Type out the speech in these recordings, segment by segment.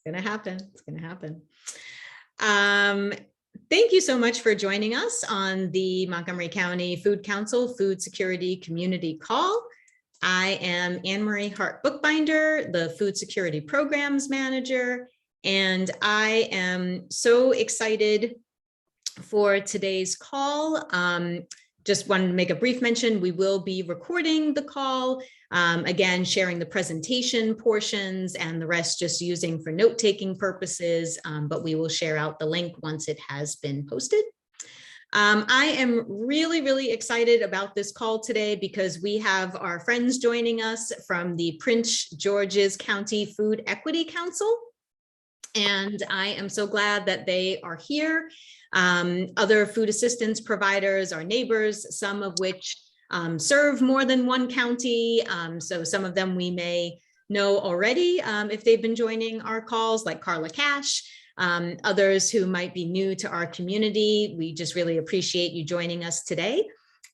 gonna happen. It's gonna happen. Thank you so much for joining us on the Montgomery County Food Council Food Security Community Call. I am Anne Marie Hart Bookbinder, the Food Security Programs Manager, and I am so excited for today's call. Just wanted to make a brief mention, we will be recording the call, again, sharing the presentation portions and the rest just using for note-taking purposes, but we will share out the link once it has been posted. I am really excited about this call today because we have our friends joining us from the Prince George's County Food Equity Council. And I am so glad that they are here. Other food assistance providers, our neighbors, some of which serve more than one county. So some of them we may know already if they've been joining our calls, like Carla Cash. Others who might be new to our community, we just really appreciate you joining us today.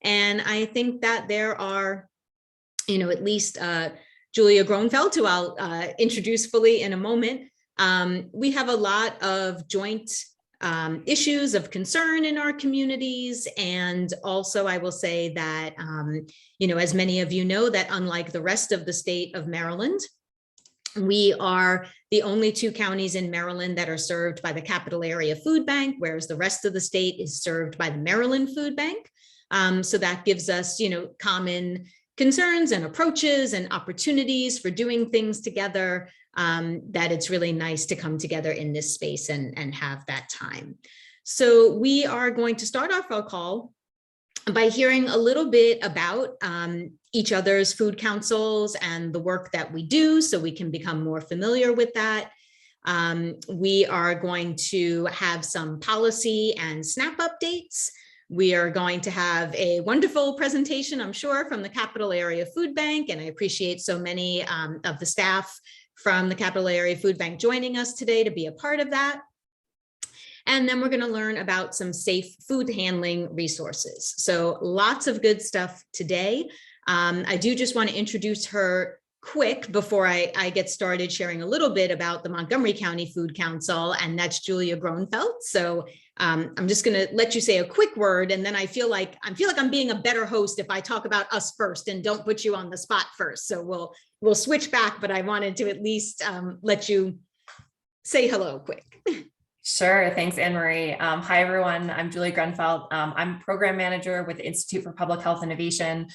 And I think that there are, at least Julia Gronfeld, who I'll introduce fully in a moment. We have a lot of joint issues of concern in our communities. And also I will say that, as many of you know, that unlike the rest of the state of Maryland, we are the only two counties in Maryland that are served by the Capital Area Food Bank, whereas the rest of the state is served by the Maryland Food Bank. So that gives us, common concerns and approaches and opportunities for doing things together, that it's really nice to come together in this space and have that time. So we are going to start off our call by hearing a little bit about each other's food councils and the work that we do so we can become more familiar with that. We are going to have some policy and SNAP updates. We are going to have a wonderful presentation, I'm sure, from the Capital Area Food Bank, and I appreciate so many of the staff from the Capital Area Food Bank joining us today to be a part of that. And then we're going to learn about some safe food handling resources. So lots of good stuff today. I do just want to introduce her quick before I get started sharing a little bit about the Montgomery County Food Council, and that's Julia Gronfeld. So I'm just going to let you say a quick word, and then I feel like I'm being a better host if I talk about us first and don't put you on the spot first. So we'll switch back, but I wanted to at least let you say hello quick. Sure. Thanks, Anne Marie. Hi, everyone. I'm Julie Grenfeld. I'm program manager with the Institute for Public Health Innovation,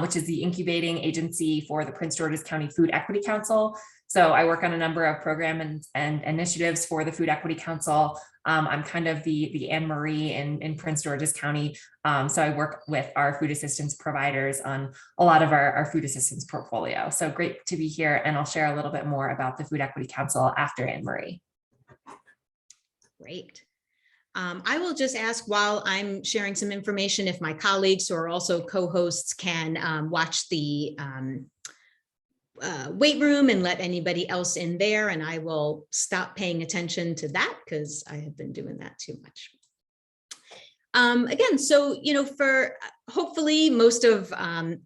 which is the incubating agency for the Prince George's County Food Equity Council. So I work on a number of programs and initiatives for the Food Equity Council. I'm kind of the Anne Marie in Prince George's County. So I work with our food assistance providers on a lot of our food assistance portfolio. So great to be here. And I'll share a little bit more about the Food Equity Council after Anne Marie. Great. I will just ask while I'm sharing some information if my colleagues who are also co-hosts can watch the wait room and let anybody else in there, and I will stop paying attention to that because I have been doing that too much. Again, so, for hopefully most of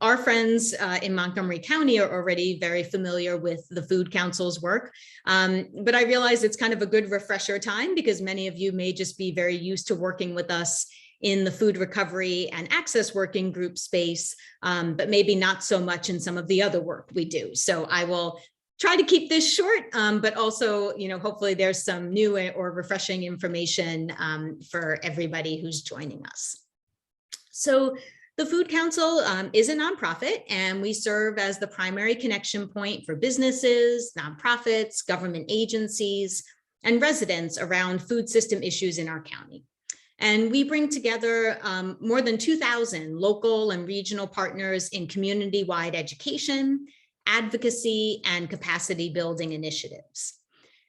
our friends in Montgomery County are already very familiar with the Food Council's work. But I realize it's kind of a good refresher time because many of you may just be very used to working with us in the food recovery and access working group space, but maybe not so much in some of the other work we do. So I will try to keep this short, but also, hopefully there's some new or refreshing information for everybody who's joining us. So the Food Council is a nonprofit, and we serve as the primary connection point for businesses, nonprofits, government agencies, and residents around food system issues in our county. And we bring together more than 2,000 local and regional partners in community-wide education, advocacy, and capacity building initiatives.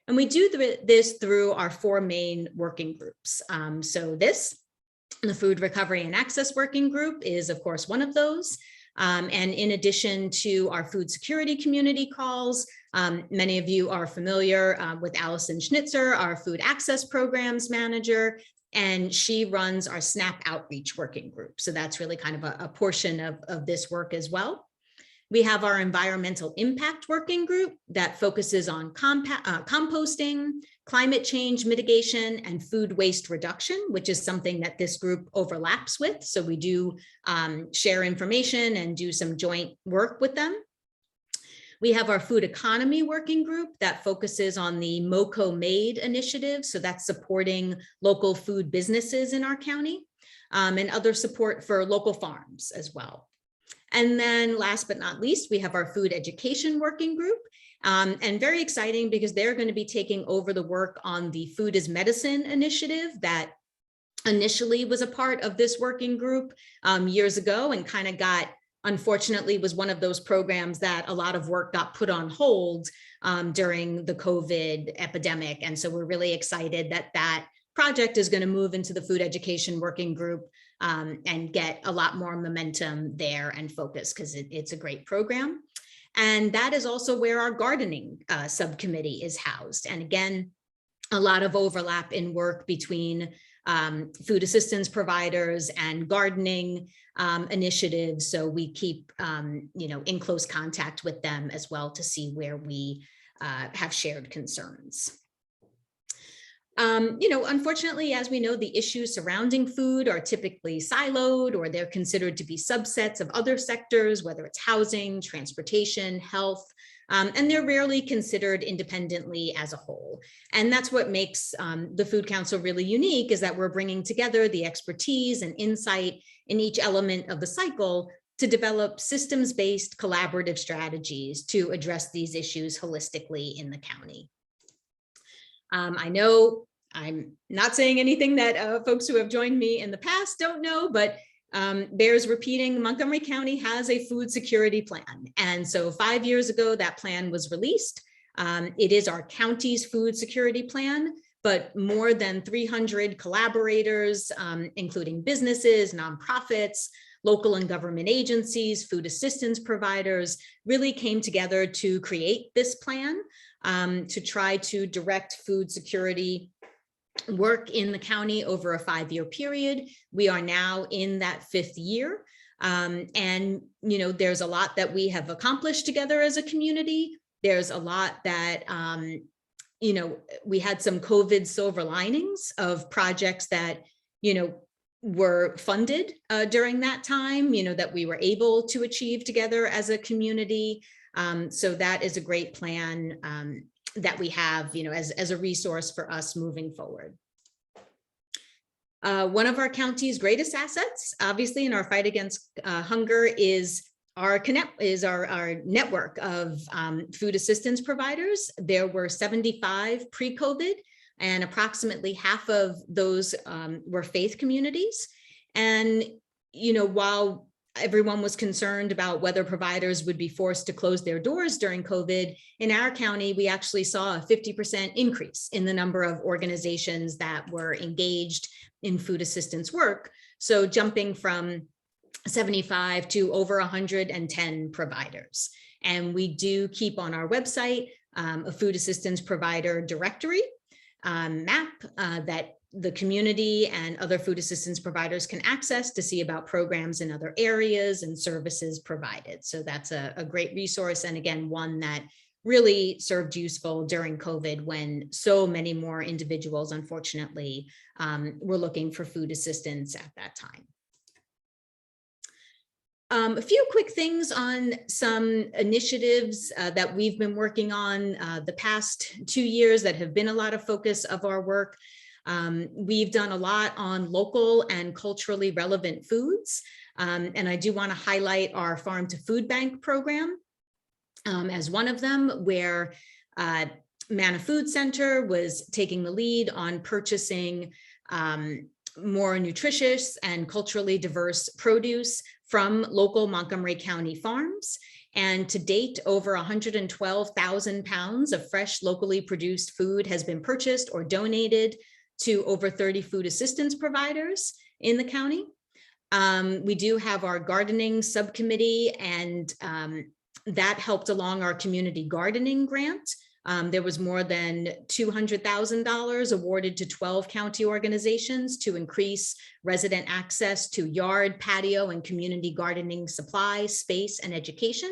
And we do this through our four main working groups. The Food Recovery and Access Working Group is, of course, one of those. And in addition to our food security community calls, many of you are familiar with Allison Schnitzer, our food access programs manager, and she runs our SNAP outreach working group. So that's really kind of a portion of this work as well. We have our environmental impact working group that focuses on composting, climate change mitigation, and food waste reduction, which is something that this group overlaps with. So we do share information and do some joint work with them. We have our food economy working group that focuses on the MoCo Made initiative. So that's supporting local food businesses in our county, and other support for local farms as well. And then last but not least, we have our food education working group. And very exciting because they're going to be taking over the work on the Food is Medicine initiative that initially was a part of this working group years ago, and kind of unfortunately was one of those programs that a lot of work got put on hold during the COVID epidemic. And so we're really excited that that project is going to move into the food education working group and get a lot more momentum there and focus, because it's a great program. And that is also where our gardening subcommittee is housed. And again, a lot of overlap in work between food assistance providers and gardening initiatives. So we keep, in close contact with them as well to see where we have shared concerns. Unfortunately, as we know, the issues surrounding food are typically siloed, or they're considered to be subsets of other sectors, whether it's housing, transportation, health, and they're rarely considered independently as a whole. And that's what makes the Food Council really unique, is that we're bringing together the expertise and insight in each element of the cycle to develop systems-based collaborative strategies to address these issues holistically in the county. I know I'm not saying anything that folks who have joined me in the past don't know, but bears repeating, Montgomery County has a food security plan. And so 5 years ago, that plan was released. It is our county's food security plan, but more than 300 collaborators, including businesses, nonprofits, local and government agencies, food assistance providers, really came together to create this plan to try to direct food security work in the county over a 5-year period. We are now in that 5th year. And, there's a lot that we have accomplished together as a community. There's a lot that, we had some COVID silver linings of projects that, were funded during that time, that we were able to achieve together as a community. So that is a great plan that we have, as a resource for us moving forward. One of our county's greatest assets, obviously, in our fight against hunger is our network of food assistance providers. There were 75 pre-COVID, and approximately half of those were faith communities. And, while everyone was concerned about whether providers would be forced to close their doors during COVID, in our county, we actually saw a 50% increase in the number of organizations that were engaged in food assistance work. So jumping from 75 to over 110 providers. And we do keep on our website a food assistance provider directory map that the community and other food assistance providers can access to see about programs in other areas and services provided. So that's a great resource. And again, one that really served useful during COVID, when so many more individuals, unfortunately, were looking for food assistance at that time. A few quick things on some initiatives that we've been working on the past 2 years that have been a lot of focus of our work. We've done a lot on local and culturally relevant foods. And I do want to highlight our Farm to Food Bank program as one of them, where Manna Food Center was taking the lead on purchasing more nutritious and culturally diverse produce from local Montgomery County farms. And to date, over 112,000 pounds of fresh, locally produced food has been purchased or donated to over 30 food assistance providers in the county. We do have our gardening subcommittee, and that helped along our community gardening grant. There was more than $200,000 awarded to 12 county organizations to increase resident access to yard, patio, and community gardening supply, space, and education.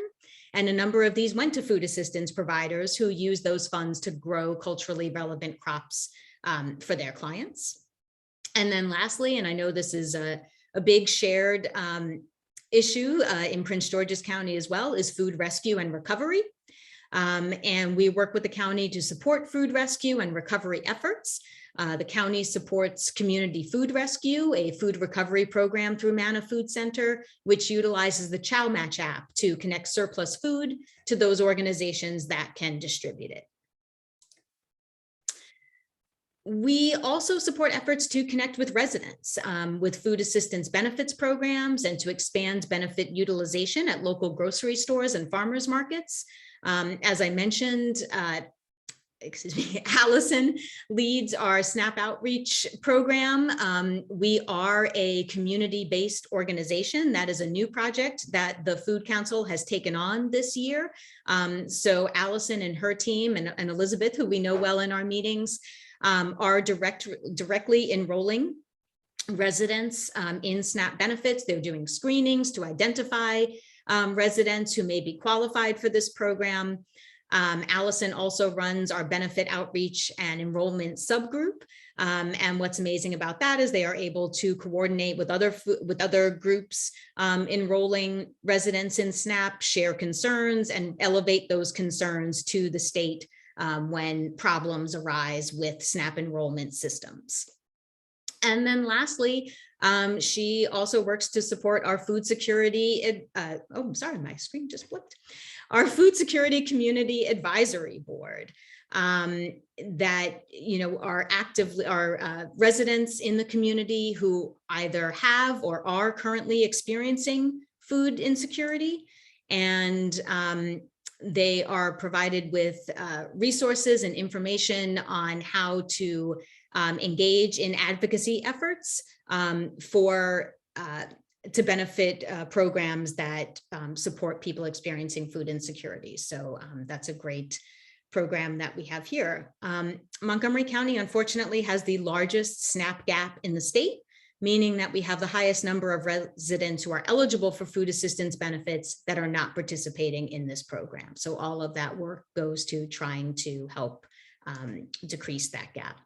And a number of these went to food assistance providers who use those funds to grow culturally relevant crops for their clients. And then lastly, and I know this is a big shared issue in Prince George's County as well, is food rescue and recovery. And we work with the county to support food rescue and recovery efforts. The county supports Community Food Rescue, a food recovery program through Manna Food Center, which utilizes the Chow Match app to connect surplus food to those organizations that can distribute it. We also support efforts to connect with residents with food assistance benefits programs and to expand benefit utilization at local grocery stores and farmers markets. As I mentioned, Allison leads our SNAP outreach program. We are a community-based organization. That is a new project that the Food Council has taken on this year. So Allison and her team and Elizabeth, who we know well in our meetings, are directly enrolling residents in SNAP benefits. They're doing screenings to identify residents who may be qualified for this program. Allison also runs our benefit outreach and enrollment subgroup. And what's amazing about that is they are able to coordinate with other groups enrolling residents in SNAP, share concerns, and elevate those concerns to the state when problems arise with SNAP enrollment systems. And then lastly, she also works to support our food security. My screen just flipped. Our Food Security Community Advisory Board that, are residents in the community who either have or are currently experiencing food insecurity. And they are provided with resources and information on how to engage in advocacy efforts to benefit programs that support people experiencing food insecurity. So that's a great program that we have here. Montgomery County, unfortunately, has the largest SNAP gap in the state, meaning that we have the highest number of residents who are eligible for food assistance benefits that are not participating in this program. So all of that work goes to trying to help decrease that gap.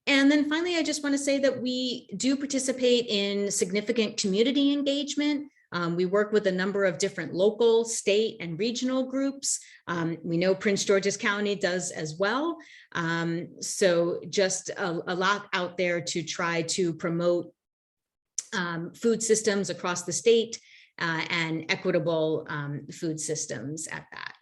And then finally, I just want to say that we do participate in significant community engagement. We work with a number of different local, state, and regional groups. We know Prince George's County does as well. So just a lot out there to try to promote food systems across the state and equitable food systems at that.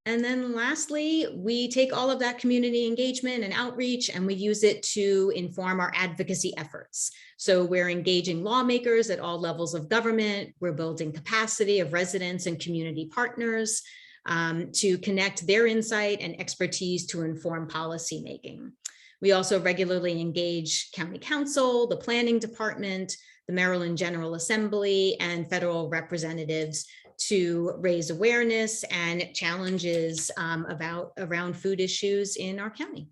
And then lastly, we take all of that community engagement and outreach and we use it to inform our advocacy efforts. So we're engaging lawmakers at all levels of government. We're building capacity of residents and community partners to connect their insight and expertise to inform policymaking. We also regularly engage County Council, the Planning Department, the Maryland General Assembly, and federal representatives to raise awareness and challenges around food issues in our county.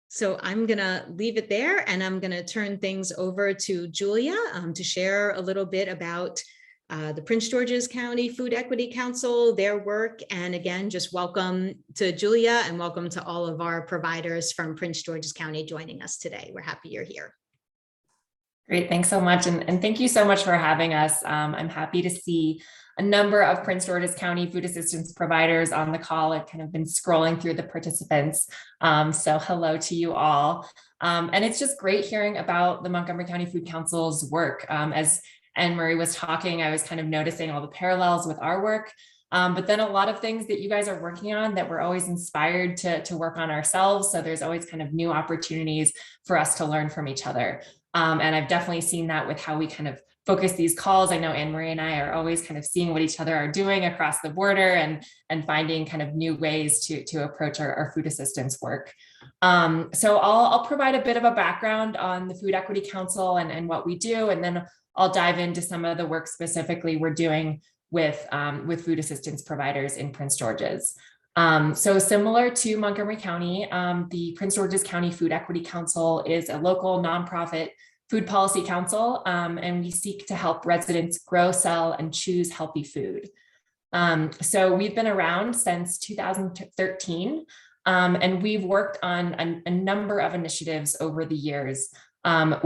So I'm gonna leave it there and I'm gonna turn things over to Julia to share a little bit about the Prince George's County Food Equity Council, their work, and again, just welcome to Julia and welcome to all of our providers from Prince George's County joining us today. We're happy you're here. Great, thanks so much. And thank you so much for having us. I'm happy to see a number of Prince George's County food assistance providers on the call. I've kind of been scrolling through the participants. So hello to you all. And it's just great hearing about the Montgomery County Food Council's work. As Anne-Marie was talking, I was kind of noticing all the parallels with our work. But then a lot of things that you guys are working on that we're always inspired to work on ourselves. So there's always kind of new opportunities for us to learn from each other. And I've definitely seen that with how we kind of focus these calls. I know Anne-Marie and I are always kind of seeing what each other are doing across the border and finding kind of new ways to approach our food assistance work. So I'll provide a bit of a background on the Food Equity Council and what we do, and then I'll dive into some of the work specifically we're doing with food assistance providers in Prince George's. So similar to Montgomery County, the Prince George's County Food Equity Council is a local nonprofit Food Policy Council, and we seek to help residents grow, sell, and choose healthy food. So we've been around since 2013, and we've worked on a number of initiatives over the years.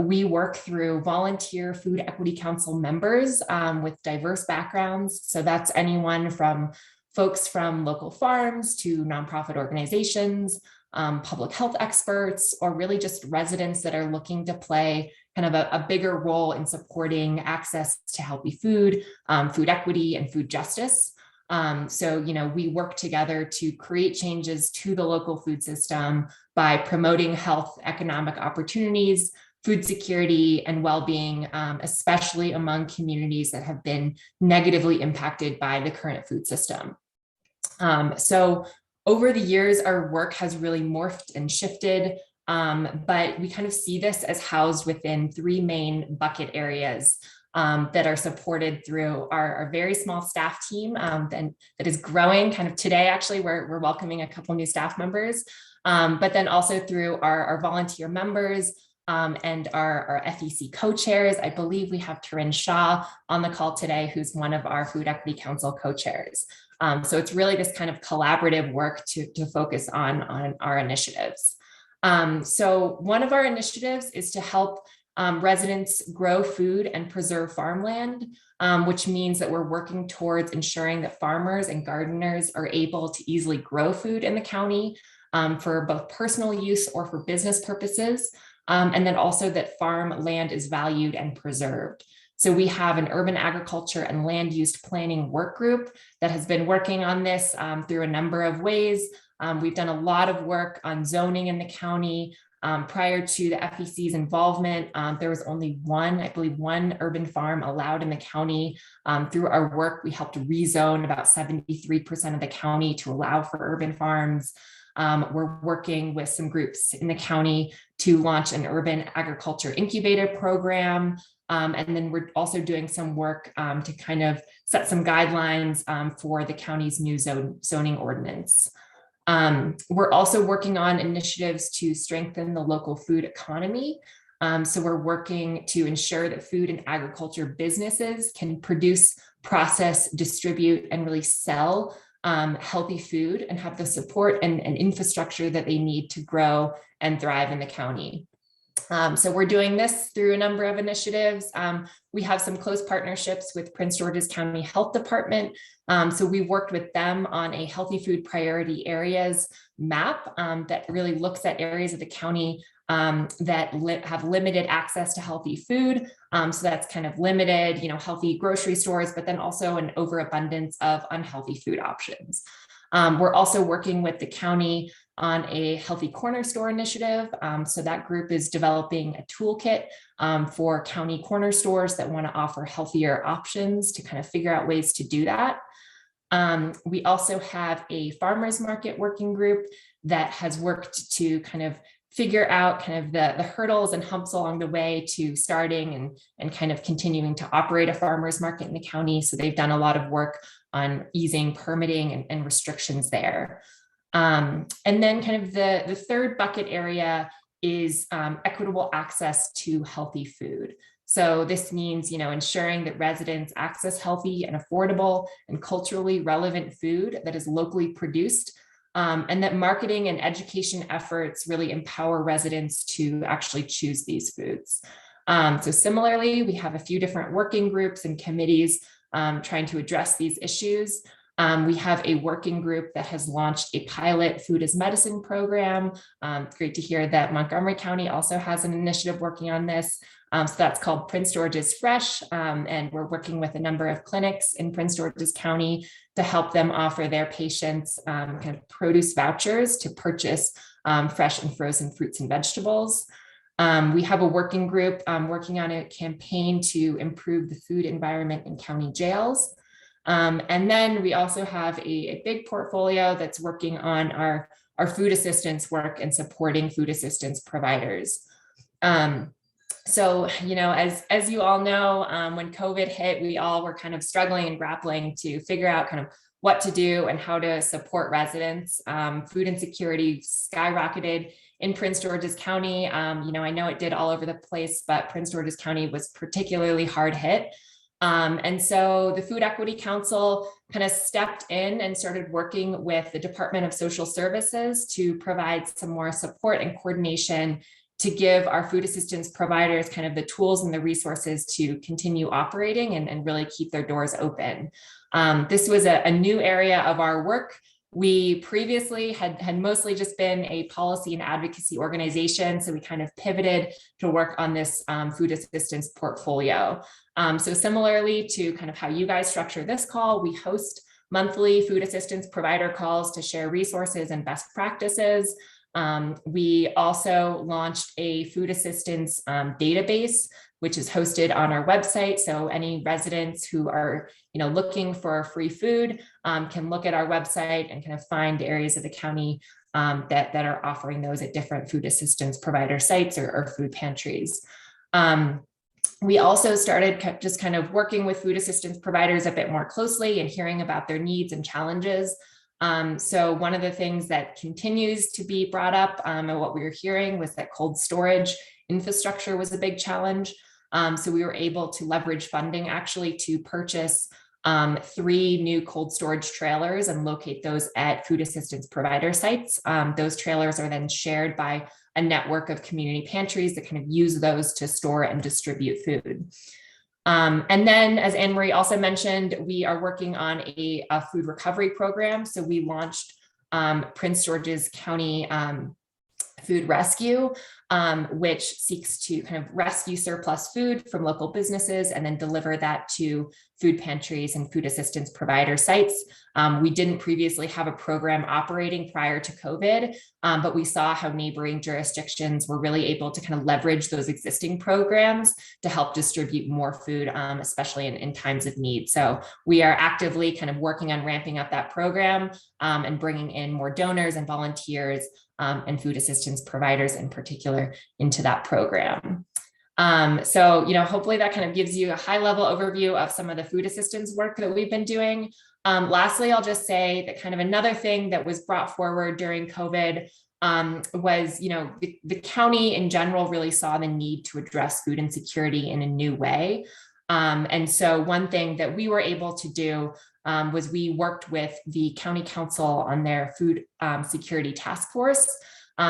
We work through volunteer Food Equity Council members with diverse backgrounds. So that's anyone from folks from local farms to nonprofit organizations, public health experts, or really just residents that are looking to play kind of a bigger role in supporting access to healthy food, food equity, and food justice. So, we work together to create changes to the local food system by promoting health, economic opportunities, food security, and well-being, especially among communities that have been negatively impacted by the current food system. So over the years, our work has really morphed and shifted, but we kind of see this as housed within three main bucket areas that are supported through our very small staff team that is growing. Kind of today, actually, we're welcoming a couple new staff members, but then also through our volunteer members and our FEC co-chairs. I believe we have Taryn Shaw on the call today, who's one of our Food Equity Council co-chairs. So it's really this kind of collaborative work to focus on our initiatives. So one of our initiatives is to help residents grow food and preserve farmland, which means that we're working towards ensuring that farmers and gardeners are able to easily grow food in the county for both personal use or for business purposes, and then also that farm land is valued and preserved. So we have an urban agriculture and land use planning work group that has been working on this through a number of ways. We've done a lot of work on zoning in the county. Prior to the FEC's involvement, there was only I believe one urban farm allowed in the county. Through our work, we helped rezone about 73% of the county to allow for urban farms. We're working with some groups in the county to launch an urban agriculture incubator program. And then we're also doing some work to kind of set some guidelines for the county's new zoning ordinance. We're also working on initiatives to strengthen the local food economy. So we're working to ensure that food and agriculture businesses can produce, process, distribute, and really sell healthy food and have the support and infrastructure that they need to grow and thrive in the county. So we're doing this through a number of initiatives. We have some close partnerships with Prince George's County Health Department. So we worked with them on a healthy food priority areas map that really looks at areas of the county that have limited access to healthy food. So that's kind of limited, healthy grocery stores, but then also an overabundance of unhealthy food options. We're also working with the county on a healthy corner store initiative. So that group is developing a toolkit for county corner stores that want to offer healthier options to kind of figure out ways to do that. We also have a farmers market working group that has worked to kind of figure out kind of the hurdles and humps along the way to starting and kind of continuing to operate a farmers market in the county. So they've done a lot of work on easing permitting and restrictions there. And then kind of the third bucket area is equitable access to healthy food. So this means, ensuring that residents access healthy and affordable and culturally relevant food that is locally produced, and that marketing and education efforts really empower residents to actually choose these foods. So similarly, we have a few different working groups and committees trying to address these issues. We have a working group that has launched a pilot food as medicine program. Great to hear that Montgomery County also has an initiative working on this. So that's called Prince George's Fresh. And we're working with a number of clinics in Prince George's County to help them offer their patients kind of produce vouchers to purchase fresh and frozen fruits and vegetables. We have a working group working on a campaign to improve the food environment in county jails. And then we also have a big portfolio that's working on our food assistance work and supporting food assistance providers. So, as you all know, when COVID hit, we all were kind of struggling and grappling to figure out kind of what to do and how to support residents. Food insecurity skyrocketed in Prince George's County. I know it did all over the place, but Prince George's County was particularly hard hit. And so the Food Equity Council kind of stepped in and started working with the Department of Social Services to provide some more support and coordination to give our food assistance providers kind of the tools and the resources to continue operating and really keep their doors open. This was a new area of our work. We previously had mostly just been a policy and advocacy organization, so we kind of pivoted to work on this food assistance portfolio. So similarly to kind of how you guys structure this call, we host monthly food assistance provider calls to share resources and best practices. We also launched a food assistance database, which is hosted on our website. So any residents who are looking for free food can look at our website and kind of find areas of the county that are offering those at different food assistance provider sites or food pantries. We also started just kind of working with food assistance providers a bit more closely and hearing about their needs and challenges. So one of the things that continues to be brought up and what we were hearing was that cold storage infrastructure was a big challenge. So we were able to leverage funding actually to purchase 3 new cold storage trailers and locate those at food assistance provider sites. Those trailers are then shared by a network of community pantries that kind of use those to store and distribute food. And then, as Anne Marie also mentioned, we are working on a food recovery program. So we launched Prince George's County Food Rescue, which seeks to kind of rescue surplus food from local businesses and then deliver that to food pantries and food assistance provider sites. We didn't previously have a program operating prior to COVID, but we saw how neighboring jurisdictions were really able to kind of leverage those existing programs to help distribute more food, especially in times of need. So we are actively kind of working on ramping up that program and bringing in more donors and volunteers and food assistance providers in particular into that program. So, hopefully that kind of gives you a high level overview of some of the food assistance work that we've been doing. Lastly, I'll just say that kind of another thing that was brought forward during COVID was, the county in general really saw the need to address food insecurity in a new way. And so one thing that we were able to do was we worked with the county council on their food security task force.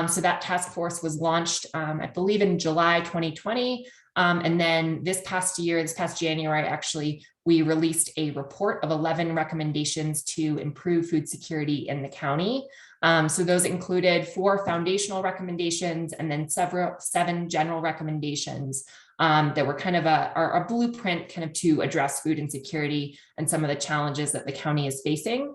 So that task force was launched, I believe, in July 2020. And then this past January, actually, we released a report of 11 recommendations to improve food security in the county. So those included 4 foundational recommendations and then 7 general recommendations that were kind of a blueprint kind of to address food insecurity and some of the challenges that the county is facing.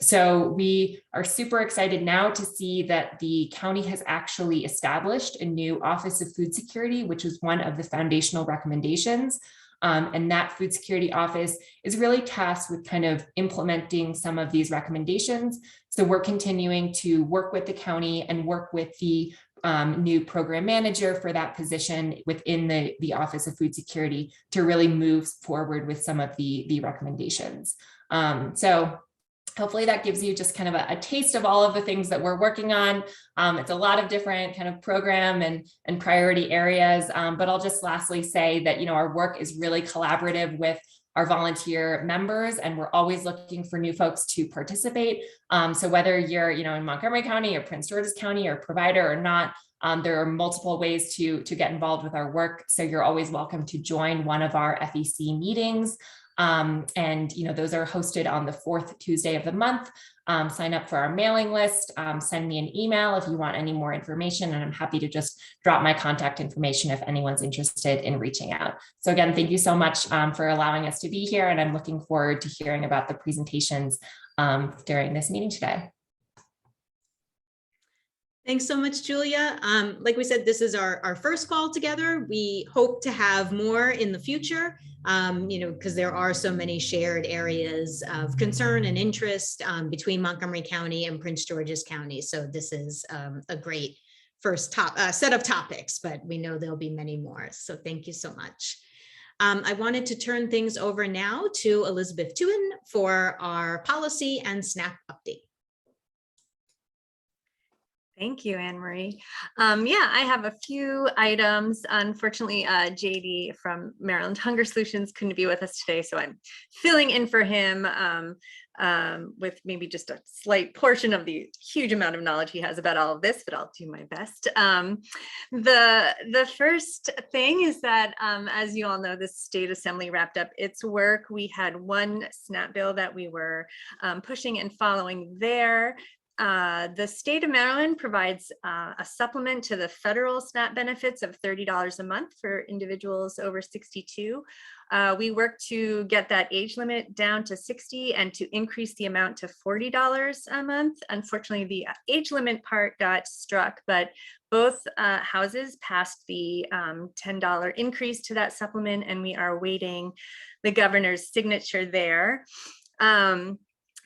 So we are super excited now to see that the county has actually established a new Office of Food Security, which was one of the foundational recommendations. And that food security office is really tasked with kind of implementing some of these recommendations. So we're continuing to work with the county and work with the new program manager for that position within the Office of Food Security to really move forward with some of the recommendations. So hopefully that gives you just kind of a taste of all of the things that we're working on. It's a lot of different kind of program and priority areas, but I'll just lastly say that, our work is really collaborative with our volunteer members, and we're always looking for new folks to participate. So whether you're, in Montgomery County or Prince George's County or provider or not, there are multiple ways to get involved with our work. So you're always welcome to join one of our FEC meetings. And those are hosted on the 4th Tuesday of the month. Sign up for our mailing list, send me an email if you want any more information, and I'm happy to just drop my contact information if anyone's interested in reaching out. So again, thank you so much for allowing us to be here, and I'm looking forward to hearing about the presentations during this meeting today. Thanks so much, Julia. Like we said, this is our first call together. We hope to have more in the future, because there are so many shared areas of concern and interest between Montgomery County and Prince George's County. So this is a great first set of topics, but we know there'll be many more. So thank you so much. I wanted to turn things over now to Elizabeth Tuin for our policy and SNAP update. Thank you, Anne Marie. Yeah, I have a few items. Unfortunately, JD from Maryland Hunger Solutions couldn't be with us today, so I'm filling in for him with maybe just a slight portion of the huge amount of knowledge he has about all of this, but I'll do my best. The first thing is that, as you all know, the state assembly wrapped up its work. We had one SNAP bill that we were pushing and following there. The state of Maryland provides a supplement to the federal SNAP benefits of $30 a month for individuals over 62. We worked to get that age limit down to 60 and to increase the amount to $40 a month. Unfortunately, the age limit part got struck, but both houses passed the $10 increase to that supplement, and we are awaiting the governor's signature there.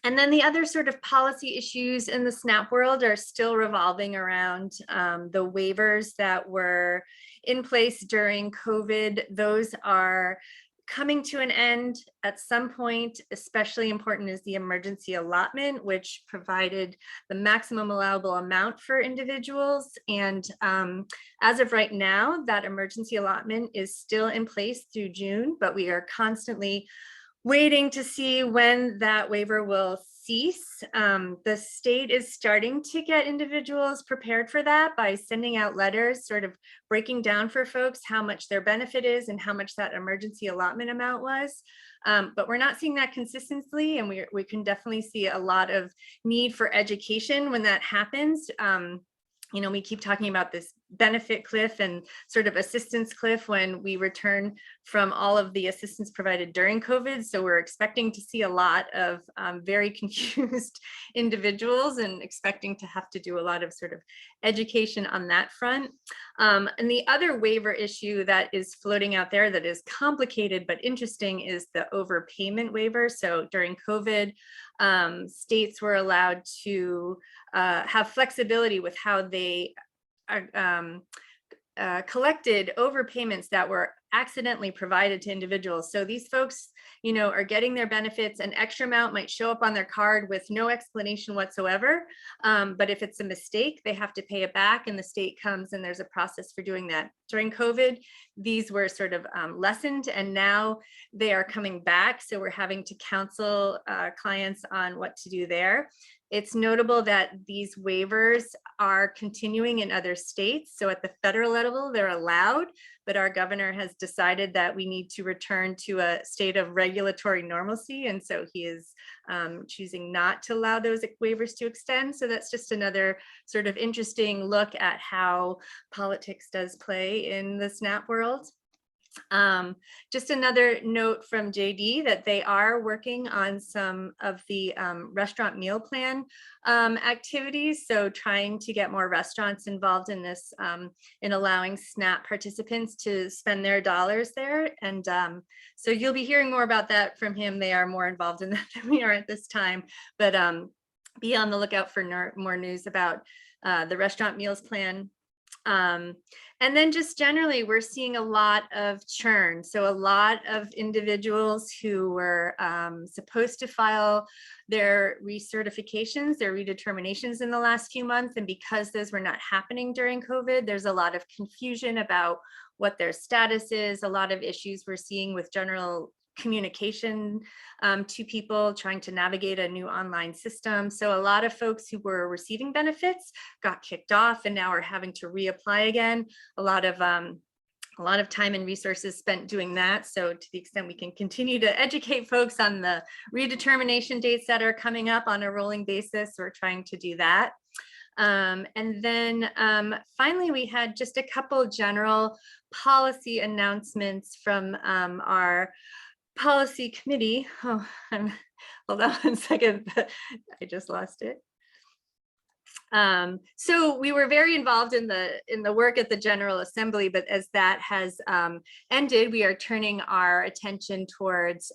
And then the other sort of policy issues in the SNAP world are still revolving around the waivers that were in place during COVID. Those are coming to an end at some point. Especially important is the emergency allotment, which provided the maximum allowable amount for individuals. And as of right now, that emergency allotment is still in place through June, but we are constantly waiting to see when that waiver will cease. The state is starting to get individuals prepared for that by sending out letters, sort of breaking down for folks how much their benefit is and how much that emergency allotment amount was. But we're not seeing that consistently, and we can definitely see a lot of need for education when that happens. You know, we keep talking about this benefit cliff and sort of assistance cliff when we return from all of the assistance provided during COVID. So we're expecting to see a lot of very confused individuals and expecting to have to do a lot of sort of education on that front. And the other waiver issue that is floating out there that is complicated but interesting is the overpayment waiver. So during COVID, states were allowed to have flexibility with how they collected overpayments that were accidentally provided to individuals. So these folks, you know, are getting their benefits, an extra amount might show up on their card with no explanation whatsoever. But if it's a mistake, they have to pay it back, and the state comes and there's a process for doing that. During COVID, these were sort of lessened, and now they are coming back. So we're having to counsel clients on what to do there. It's notable that these waivers are continuing in other states. So at the federal level, they're allowed, but our governor has decided that we need to return to a state of regulatory normalcy. And so he is choosing not to allow those waivers to extend. So that's just another sort of interesting look at how politics does play in the SNAP world. Just another note from JD that they are working on some of the restaurant meal plan activities. So trying to get more restaurants involved in this, in allowing SNAP participants to spend their dollars there. And so you'll be hearing more about that from him. They are more involved in that than we are at this time, but be on the lookout for more news about the restaurant meals plan. And then just generally, we're seeing a lot of churn. So a lot of individuals who were supposed to file their recertifications, their redeterminations in the last few months, and because those were not happening during COVID, there's a lot of confusion about what their status is, a lot of issues we're seeing with general communication to people trying to navigate a new online system. So a lot of folks who were receiving benefits got kicked off and now are having to reapply again. A lot of time and resources spent doing that. So to the extent we can continue to educate folks on the redetermination dates that are coming up on a rolling basis, we're trying to do that. And then finally, we had just a couple general policy announcements from our policy committee. Oh, hold on one second. I just lost it. So we were very involved in the work at the General Assembly, but as that has ended, we are turning our attention towards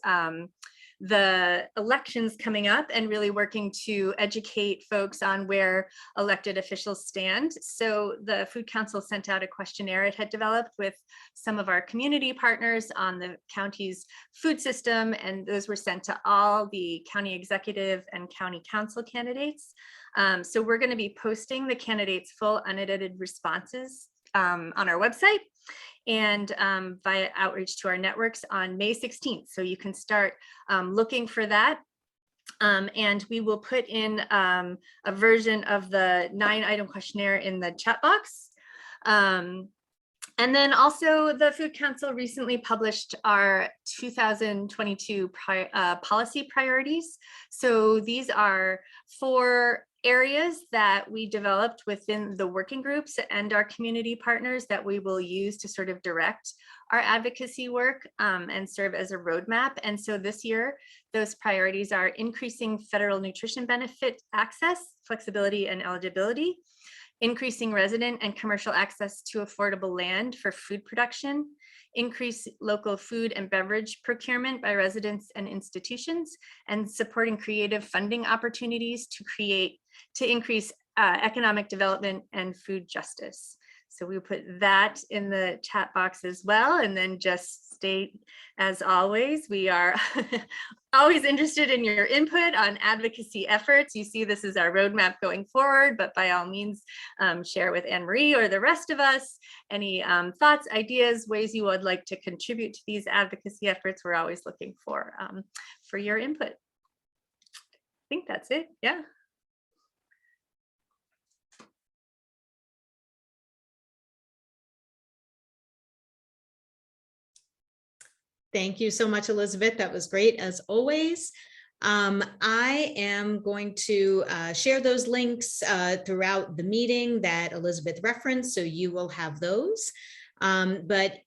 the elections coming up and really working to educate folks on where elected officials stand. So the Food Council sent out a questionnaire it had developed with some of our community partners on the county's food system, and those were sent to all the county executive and county council candidates. So we're going to be posting the candidates' full unedited responses on our website and via outreach to our networks on May 16th. So you can start looking for that. And we will put in a version of the 9-item questionnaire in the chat box. And then also the Food Council recently published our 2022 policy priorities. So these are 4 areas that we developed within the working groups and our community partners that we will use to sort of direct our advocacy work and serve as a roadmap. And so this year, those priorities are increasing federal nutrition benefit access, flexibility, and eligibility, increasing resident and commercial access to affordable land for food production, increase local food and beverage procurement by residents and institutions, and supporting creative funding opportunities to increase economic development and food justice. So we put that in the chat box as well. And then just state, as always, we are always interested in your input on advocacy efforts. You see, this is our roadmap going forward, but by all means, share with Anne-Marie or the rest of us any thoughts, ideas, ways you would like to contribute to these advocacy efforts. We're always looking for your input. I think that's it. Yeah. Thank you so much, Elizabeth. That was great as always. I am going to share those links throughout the meeting that Elizabeth referenced, so you will have those. But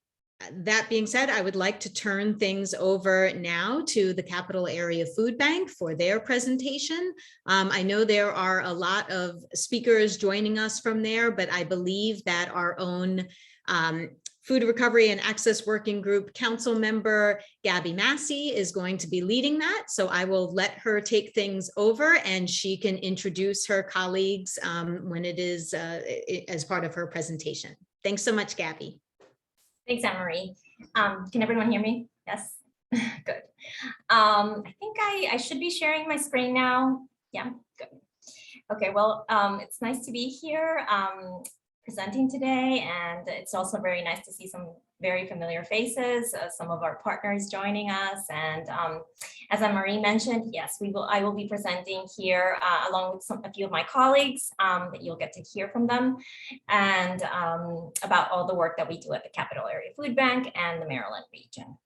that being said, I would like to turn things over now to the Capital Area Food Bank for their presentation. I know there are a lot of speakers joining us from there, but I believe that our own Food Recovery and Access Working Group Council member, Gabby Massey, is going to be leading that. So I will let her take things over and she can introduce her colleagues when it is as part of her presentation. Thanks so much, Gabby. Thanks, Anne-Marie. Can everyone hear me? Yes, good. I think I should be sharing my screen now. Yeah, good. Okay, well, it's nice to be here presenting today, and it's also very nice to see some very familiar faces, some of our partners joining us. And as Anne-Marie mentioned, yes, I will be presenting here along with a few of my colleagues that you'll get to hear from them, and about all the work that we do at the Capital Area Food Bank and the Maryland region.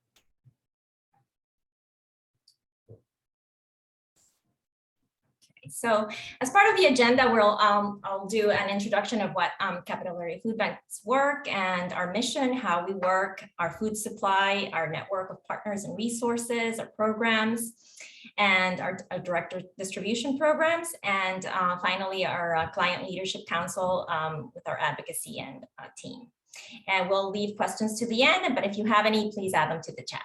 So as part of the agenda, I'll do an introduction of what Capital Area Food Bank's work and our mission, how we work, our food supply, our network of partners and resources, our programs, and our direct distribution programs, and finally our Client Leadership Council with our advocacy and team. And we'll leave questions to the end, but if you have any, please add them to the chat.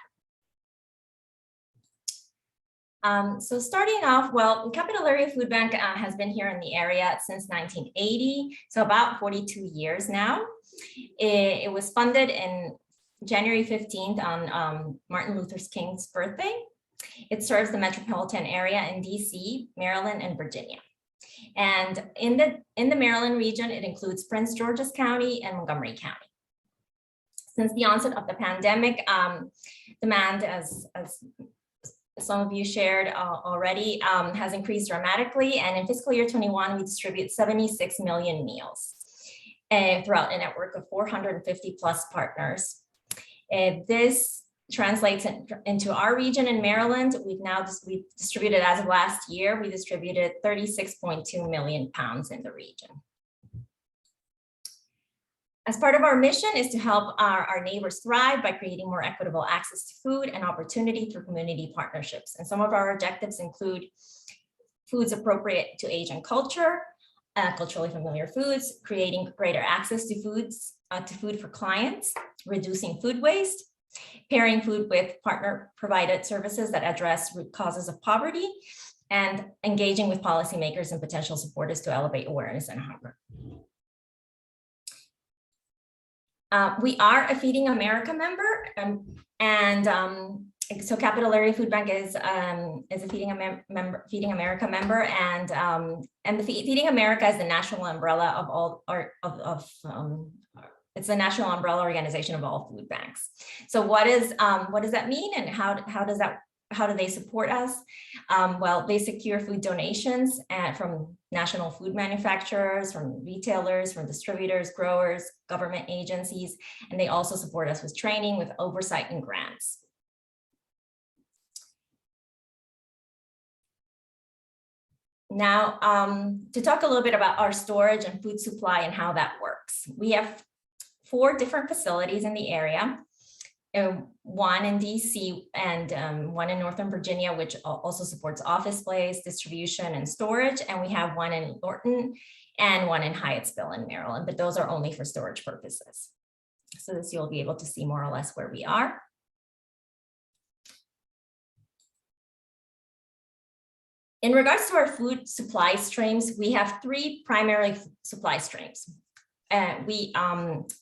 So starting off, well, Capital Area Food Bank has been here in the area since 1980, so about 42 years now. It was funded in January 15th on Martin Luther King's birthday. It serves the metropolitan area in DC, Maryland, and Virginia. And in the Maryland region, it includes Prince George's County and Montgomery County. Since the onset of the pandemic, demand, as some of you shared already, has increased dramatically. And in fiscal year 21, we distribute 76 million meals throughout a network of 450 plus partners. This translates into our region in Maryland. We've distributed, as of last year, we distributed 36.2 million pounds in the region. As part of our mission is to help our neighbors thrive by creating more equitable access to food and opportunity through community partnerships. And some of our objectives include foods appropriate to age and culture, culturally familiar foods, creating greater access to food for clients, reducing food waste, pairing food with partner-provided services that address root causes of poverty, and engaging with policymakers and potential supporters to elevate awareness and hunger. We are a Feeding America member, so Capital Area Food Bank is a Feeding America member, and the Feeding America is the national umbrella of all it's the national umbrella organization of all food banks. So what does that mean, and how do they support us? Well, they secure food donations from national food manufacturers, from retailers, from distributors, growers, government agencies, and they also support us with training, with oversight and grants. Now, to talk a little bit about our storage and food supply and how that works. We have 4 different facilities in the area. One in DC and one in Northern Virginia, which also supports office space, distribution, and storage. And we have one in Lorton and one in Hyattsville in Maryland, but those are only for storage purposes. So this you'll be able to see more or less where we are. In regards to our food supply streams, we have 3 primary supply streams. We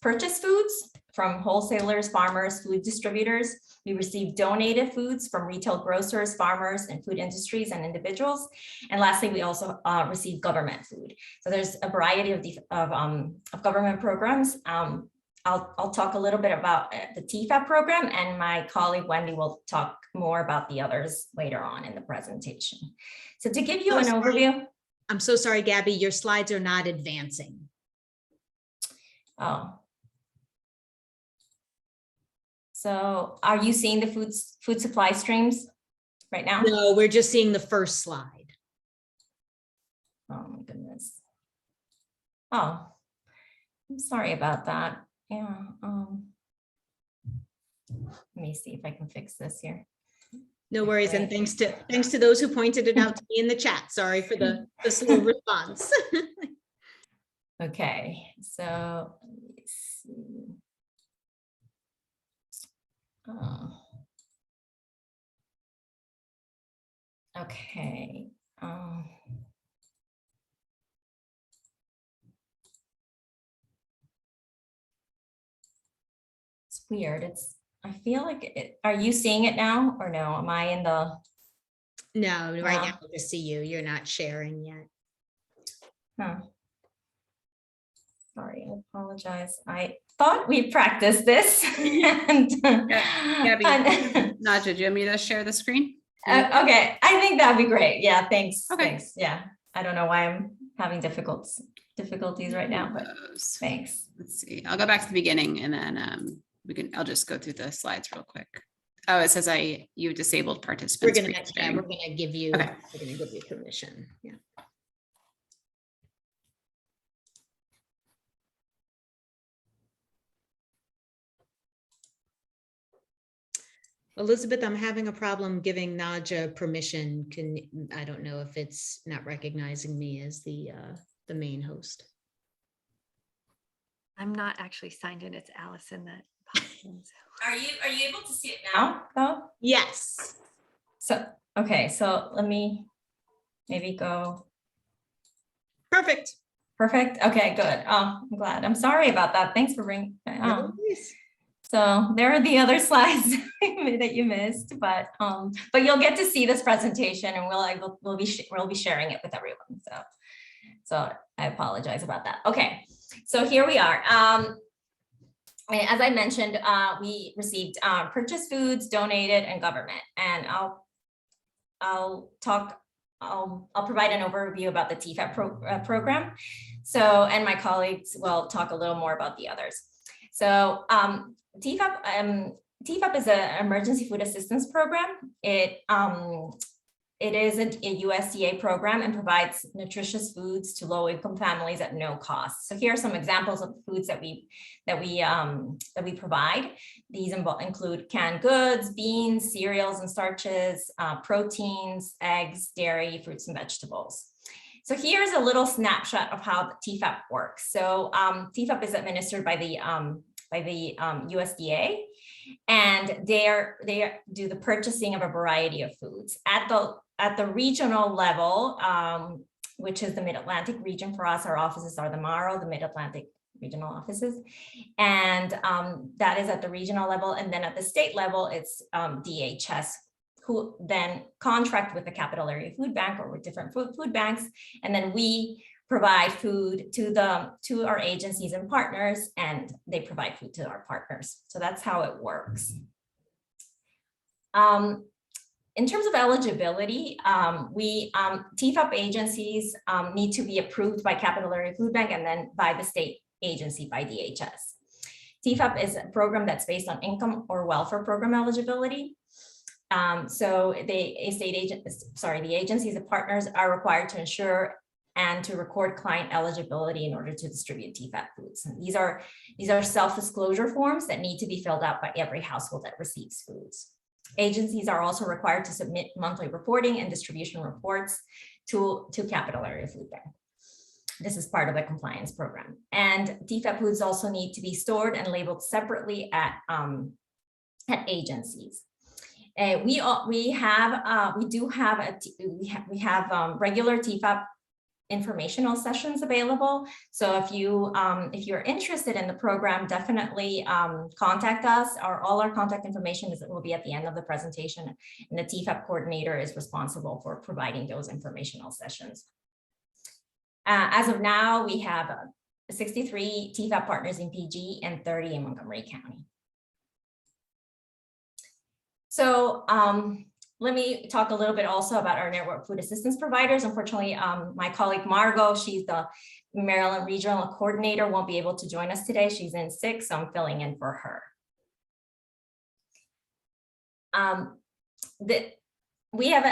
purchase foods from wholesalers, farmers, food distributors. We receive donated foods from retail grocers, farmers, and food industries and individuals. And lastly, we also receive government food. So there's a variety of government programs. I'll talk a little bit about the TFAP program, and my colleague Wendy will talk more about the others later on in the presentation. So to give you an overview. I'm so sorry, Gabby, your slides are not advancing. Oh. So are you seeing the food supply streams right now? No, we're just seeing the first slide. Oh my goodness. Oh, I'm sorry about that. Yeah. Let me see if I can fix this here. No worries, and thanks to those who pointed it out to me in the chat. Sorry for the slow response. Okay, so let me see. Oh. Okay. It's weird. I feel like it. Are you seeing it now or no? Am I in the? No, right now I just see you. You're not sharing yet. Huh. Sorry, I apologize. I thought we practiced this. And, Gabby, Naja, do you want me to share the screen? Okay, I think that'd be great. Yeah, thanks. Okay. Thanks. Yeah, I don't know why I'm having difficulties right now, but thanks. Let's see. I'll go back to the beginning, and then I'll just go through the slides real quick. Oh, it says you disabled participants. We're gonna give you permission. Yeah. Elizabeth, I'm having a problem giving Naja permission. I don't know if it's not recognizing me as the main host. I'm not actually signed in. It's Allison that popped in. So. Are you able to see it now though? Yes. So okay, so let me maybe go. Perfect. Perfect. Okay, good. Oh, I'm glad. I'm sorry about that. Thanks for bringing. So there are the other slides that you missed, but you'll get to see this presentation, and we'll be sharing it with everyone. So I apologize about that. Okay, so here we are. As I mentioned, we received purchased foods, donated, and government, and I'll provide an overview about the TFAP program. So, and my colleagues will talk a little more about the others. So TFAP is an emergency food assistance program. It is a USDA program and provides nutritious foods to low-income families at no cost. So here are some examples of foods that we provide. These include canned goods, beans, cereals and starches, proteins, eggs, dairy, fruits and vegetables. So here's a little snapshot of how the TFAP works. So TFAP is administered by the USDA, and they do the purchasing of a variety of foods at the regional level, which is the Mid-Atlantic region for us. Our offices are the MARO, the Mid-Atlantic regional offices, and that is at the regional level. And then at the state level, it's DHS, who then contract with the Capital Area Food Bank or with different food banks, and then we provide food to our agencies and partners, and they provide food to our partners. So that's how it works. In terms of eligibility, TFAP agencies need to be approved by Capital Area Food Bank and then by the state agency, by DHS. TFAP is a program that's based on income or welfare program eligibility. So the agencies and partners are required to ensure and to record client eligibility in order to distribute TFAP foods. And these are self-disclosure forms that need to be filled out by every household that receives foods. Agencies are also required to submit monthly reporting and distribution reports to Capital Area Food Bank. This is part of the compliance program. And TFAP foods also need to be stored and labeled separately at agencies. We have regular TFAP informational sessions available. So if you're interested in the program, definitely contact us. All our contact information will be at the end of the presentation, and the TFAP coordinator is responsible for providing those informational sessions. As of now, we have 63 TFAP partners in PG and 30 in Montgomery County. So let me talk a little bit also about our network food assistance providers. Unfortunately, my colleague Margot, she's the Maryland Regional Coordinator, won't be able to join us today. She's in sick, so I'm filling in for her. We have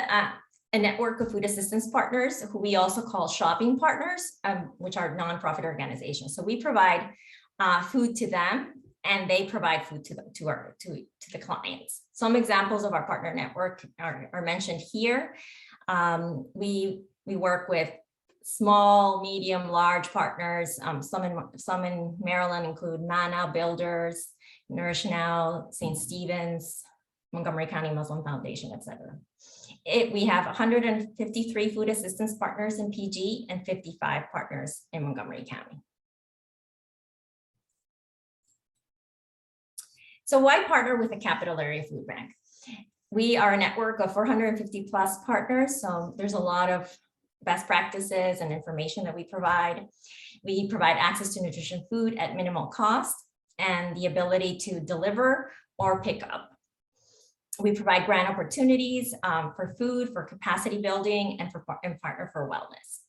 a network of food assistance partners who we also call shopping partners, which are nonprofit organizations. So we provide food to them, and they provide food to the clients. Some examples of our partner network are mentioned here. We work with small, medium, large partners. Some in Maryland include Mana Builders, Nourish Now, St. Stephen's, Montgomery County Muslim Foundation, etc. We have 153 food assistance partners in PG and 55 partners in Montgomery County. So why partner with the Capital Area Food Bank? We are a network of 450 plus partners, so there's a lot of best practices and information that we provide. We provide access to nutrition food at minimal cost and the ability to deliver or pick up. We provide grant opportunities for food, for capacity building, and partner for wellness.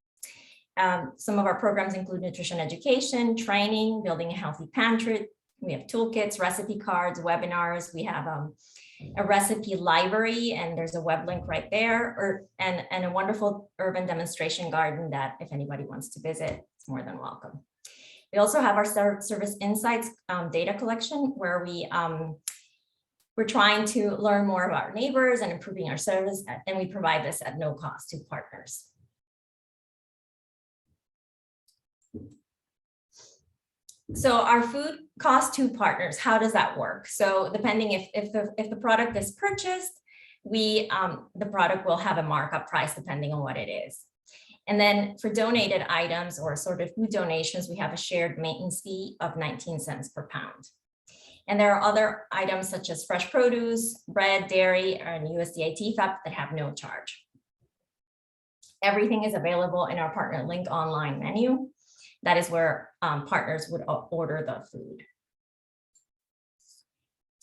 Some of our programs include nutrition education, training, building a healthy pantry. We have toolkits, recipe cards, webinars. We have a recipe library, and there's a web link right there, and a wonderful urban demonstration garden that if anybody wants to visit, it's more than welcome. We also have our service insights data collection, where we're trying to learn more about our neighbors and improving our service, and we provide this at no cost to partners. So our food cost to partners, how does that work? So depending if the product is purchased, the product will have a markup price depending on what it is. And then for donated items or assorted food donations, we have a shared maintenance fee of 19 cents per pound. And there are other items such as fresh produce, bread, dairy, and USDA TFAP that have no charge. Everything is available in our partner link online menu. That is where partners would order the food.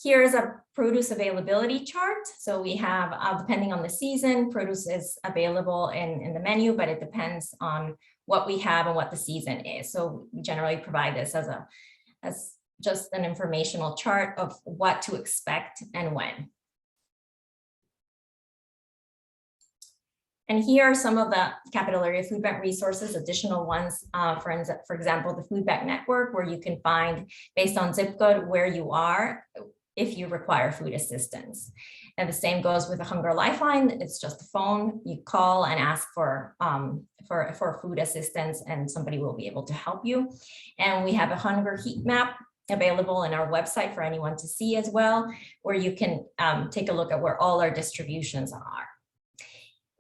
Here's a produce availability chart. So we have, depending on the season, produce is available in the menu, but it depends on what we have and what the season is. So we generally provide this as just an informational chart of what to expect and when. And here are some of the Capital Area Food Bank resources, additional ones, for example, the Food Bank Network, where you can find, based on zip code, where you are if you require food assistance. And the same goes with the Hunger Lifeline. It's just a phone. You call and ask for food assistance, and somebody will be able to help you. And we have a hunger heat map available in our website for anyone to see as well, where you can take a look at where all our distributions are.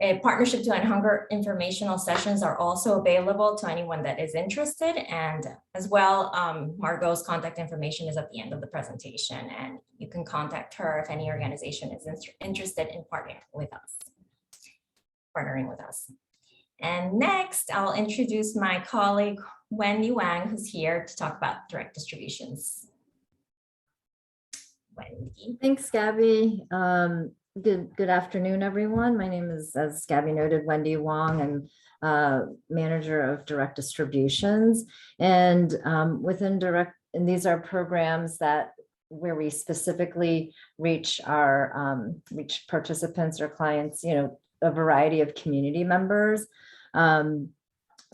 A partnership to end hunger informational sessions are also available to anyone that is interested. And as well, Margot's contact information is at the end of the presentation, and you can contact her if any organization is interested in partnering with us. And next, I'll introduce my colleague, Wendy Wang, who's here to talk about direct distributions. Wendy. Thanks, Gabby. Good afternoon, everyone. My name is, as Gabby noted, Wendy Wong. I'm manager of direct distributions, and within direct, and these are programs that where we specifically reach our reach participants or clients, you know, a variety of community members.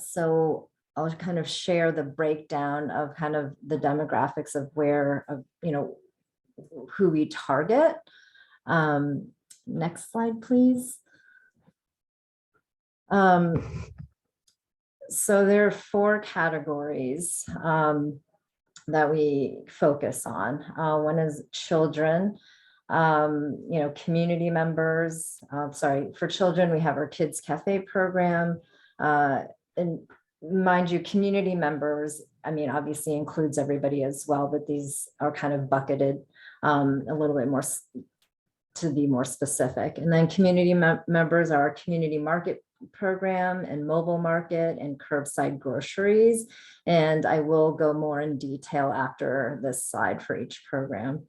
So I'll kind of share the breakdown of kind of the demographics of where, you know, who we target. Next slide, please. So there are 4 categories that we focus on. One is children, you know, community members. Sorry, for children, we have our Kids Cafe program. And mind you, community members, I mean, obviously includes everybody as well, but these are kind of bucketed a little bit more to be more specific. And then community members are our community market program and mobile market and curbside groceries. And I will go more in detail after this slide for each program.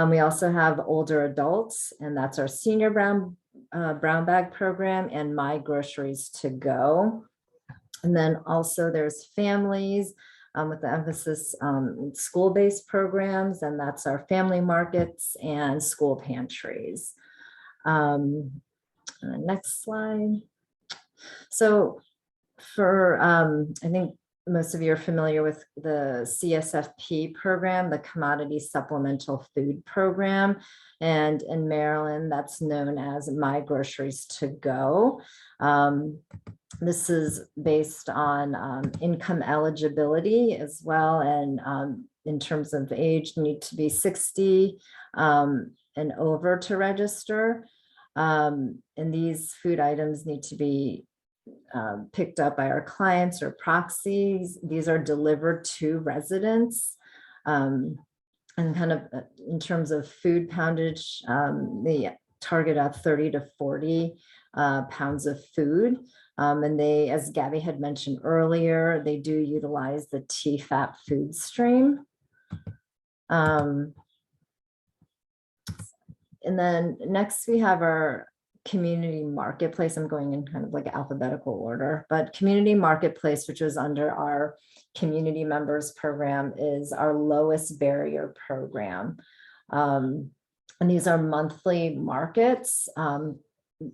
We also have older adults, and that's our senior brown bag program and My Groceries to Go. And then also there's families with the emphasis on school-based programs, and that's our family markets and school pantries. Next slide. So for, I think most of you are familiar with the CSFP program, the Commodity Supplemental Food Program. And in Maryland, that's known as My Groceries to Go. This is based on income eligibility as well. And in terms of age, you need to be 60 and over to register. And these food items need to be picked up by our clients or proxies. These are delivered to residents. And kind of in terms of food poundage, they target at 30 to 40 pounds of food. And they, as Gabby had mentioned earlier, they do utilize the TFAP food stream. And then next we have our community marketplace. I'm going in kind of like alphabetical order, but community marketplace, which is under our community members program, is our lowest barrier program. And these are monthly markets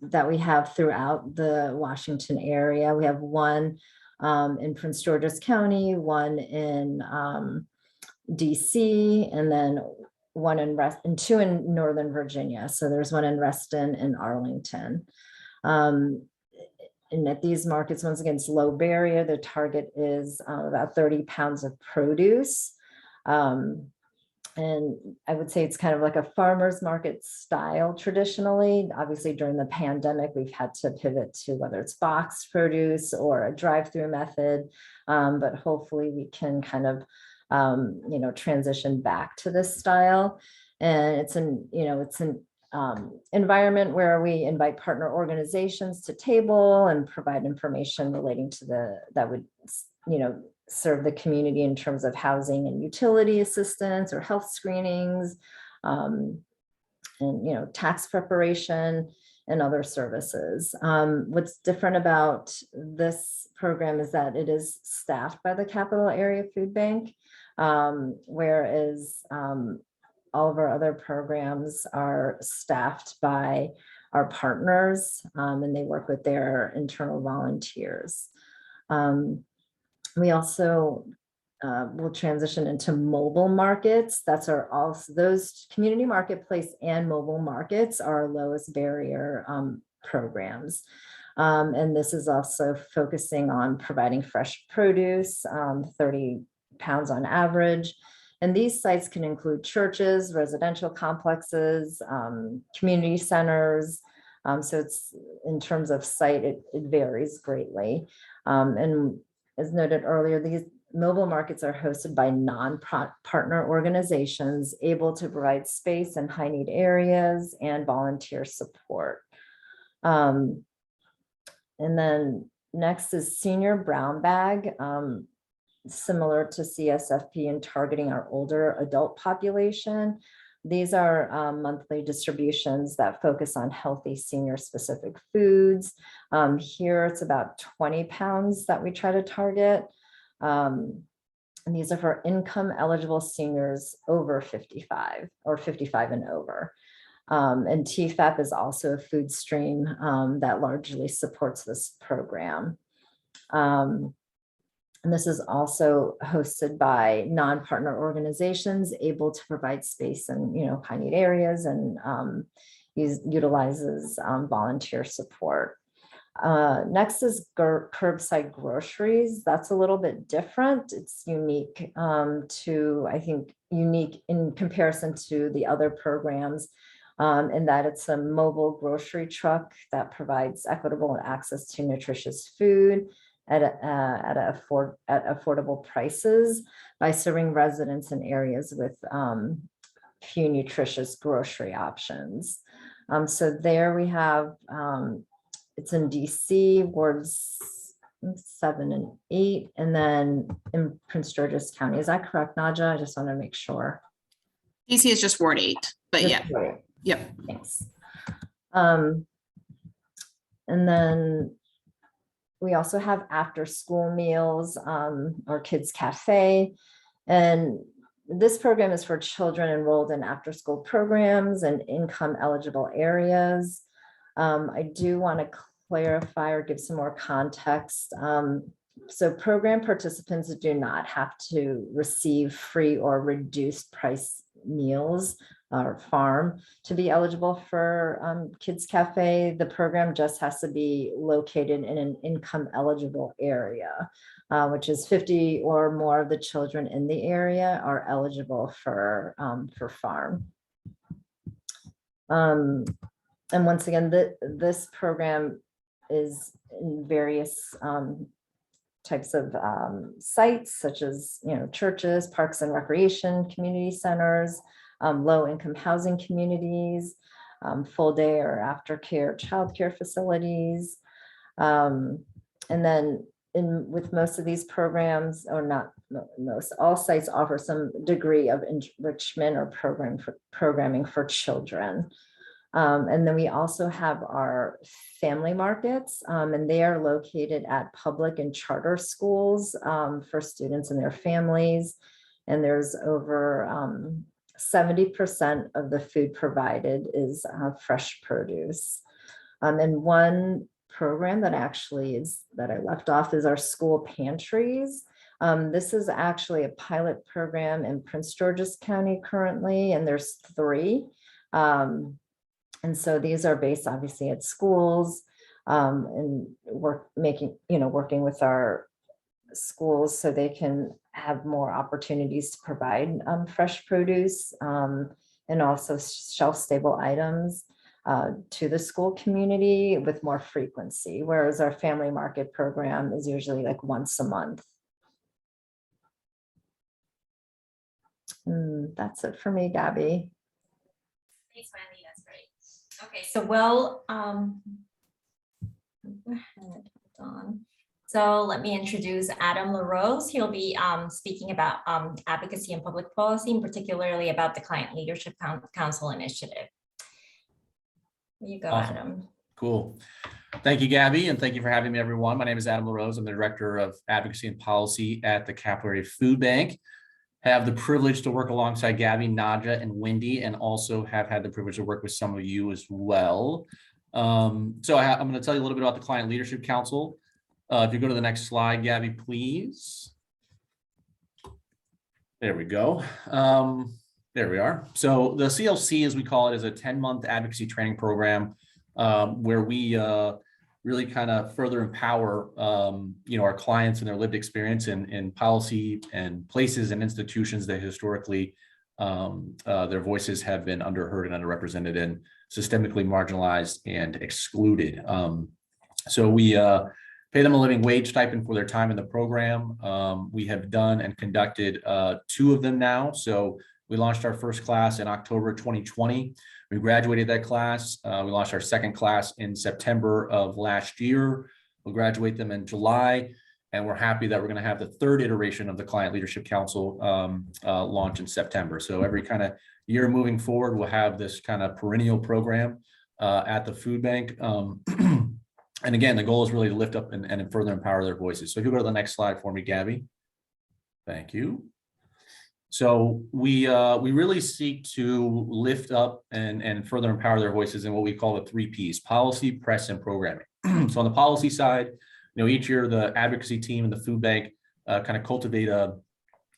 that we have throughout the Washington area. We have one in Prince George's County, one in DC, and then one in and 2 in Northern Virginia. So there's one in Reston and Arlington. And at these markets, once again, it's low barrier. The target is about 30 pounds of produce. And I would say it's kind of like a farmer's market style traditionally. Obviously, during the pandemic, we've had to pivot to whether it's boxed produce or a drive-through method, but hopefully we can kind of you know, transition back to this style. And it's an, you know, it's an environment where we invite partner organizations to table and provide information relating to that would, you know, serve the community in terms of housing and utility assistance or health screenings, and, you know, tax preparation and other services. What's different about this program is that it is staffed by the Capital Area Food Bank, whereas all of our other programs are staffed by our partners, and they work with their internal volunteers. We also will transition into mobile markets. That's our also those community marketplace and mobile markets are our lowest barrier programs. And this is also focusing on providing fresh produce, 30 pounds on average, And these sites can include churches, residential complexes, community centers. So it's in terms of site, it varies greatly. And as noted earlier, these mobile markets are hosted by non-partner organizations able to provide space in high need areas and volunteer support. And then next is Senior Brown Bag, similar to CSFP in targeting our older adult population. These are monthly distributions that focus on healthy senior specific foods. Here it's about 20 pounds that we try to target. And these are for income eligible seniors over 55 or 55 and over. And TFAP is also a food stream that largely supports this program. And this is also hosted by non-partner organizations able to provide space in high need areas and utilizes volunteer support. Next is curbside groceries. That's a little bit different. It's unique unique in comparison to the other programs in that it's a mobile grocery truck that provides equitable access to nutritious food at affordable prices by serving residents in areas with few nutritious grocery options. So there we have, it's in DC, wards 7 and 8, and then in Prince George's County. Is that correct, Naja? I just want to make sure. DC is just Ward 8, but Just yeah. wait. Yep. Thanks. And then we also have after school meals or kids cafe. And this program is for children enrolled in after school programs and income eligible areas. I do want to clarify or give some more context. So program participants do not have to receive free or reduced price meals or farm to be eligible for Kids Cafe. The program just has to be located in an income eligible area, which is 50 or more of the children in the area are eligible for farm. And once again, this program is in various types of sites, such as churches, parks and recreation, community centers, low-income housing communities, full day or aftercare childcare facilities. And then with most of these programs, or not most, all sites offer some degree of enrichment or programming for children. And then we also have our family markets, and they are located at public and charter schools for students and their families. And there's over 70% of the food provided is fresh produce. And one program that I left off is our school pantries. This is actually a pilot program in Prince George's County currently, and there's 3. And so these are based obviously at schools and working with our schools so they can have more opportunities to provide fresh produce and also shelf-stable items to the school community with more frequency, whereas our family market program is usually like once a month. That's it for me, Gabby. Thanks, Wendy. That's great. Okay, so go ahead, hold on. So let me introduce Adam LaRose. He'll be speaking about advocacy and public policy, and particularly about the Client Leadership Council initiative. Here you go, Awesome. Adam. Cool. Thank you, Gabby, and thank you for having me, everyone. My name is Adam LaRose. I'm the Director of Advocacy and Policy at the Capital Area Food Bank. Have the privilege to work alongside Gabby, Naja, and Wendy, and also have had the privilege to work with some of you as well. I'm going to tell you a little bit about the Client Leadership Council. If you go to the next slide, Gabby, please. There we go. There we are. So the CLC, as we call it, is a 10-month advocacy training program where we really kind of further empower, our clients and their lived experience in policy and places and institutions that historically their voices have been underheard and underrepresented and systemically marginalized and excluded. So we pay them a living wage stipend for their time in the program. We have done and conducted 2 of them now. So we launched our first class in October 2020. We graduated that class. We launched our second class in September of last year. We'll graduate them in July. And we're happy that we're going to have the 3rd iteration of the Client Leadership Council launch in September. So every kind of year moving forward, we'll have this kind of perennial program at the food bank. And again, the goal is really to lift up and further empower their voices. So if you go to the next slide for me, Gabby. Thank you. So we really seek to lift up and further empower their voices in what we call the 3 Ps: policy, press, and programming. So on the policy side, each year the advocacy team and the food bank kind of cultivate an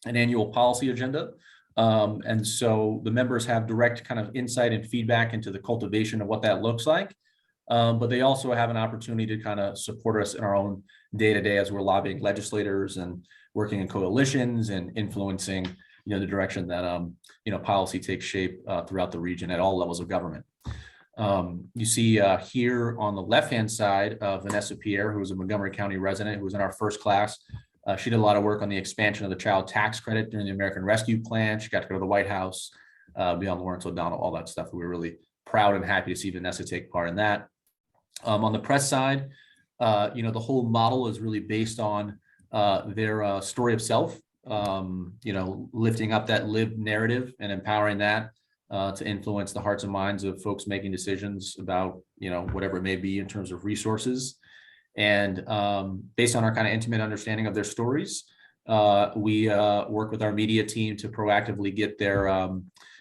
annual policy agenda. And so the members have direct kind of insight and feedback into the cultivation of what that looks like. But they also have an opportunity to kind of support us in our own day-to-day as we're lobbying legislators and working in coalitions and influencing the direction that policy takes shape throughout the region at all levels of government. You see here on the left-hand side, Vanessa Pierre, who was a Montgomery County resident, who was in our first class. She did a lot of work on the expansion of the child tax credit during the American Rescue Plan. She got to go to the White House, be on Lawrence O'Donnell, all that stuff. We were really proud and happy to see Vanessa take part in that. On the press side, the whole model is really based on their story of self, lifting up that lived narrative and empowering that to influence the hearts and minds of folks making decisions about, whatever it may be in terms of resources. And based on our kind of intimate understanding of their stories, we work with our media team to proactively get their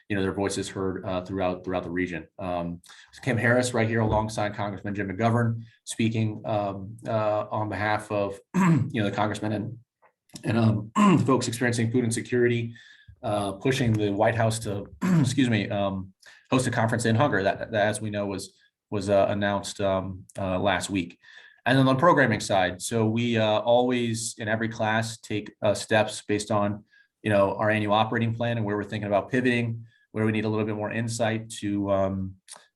their voices heard throughout the region. Kim Harris right here alongside Congressman Jim McGovern speaking on behalf of the congressman and folks experiencing food insecurity, pushing the White House to host a conference in hunger that as we know was announced last week. And then on the programming side, so we always in every class take steps based on our annual operating plan and where we're thinking about pivoting, where we need a little bit more insight to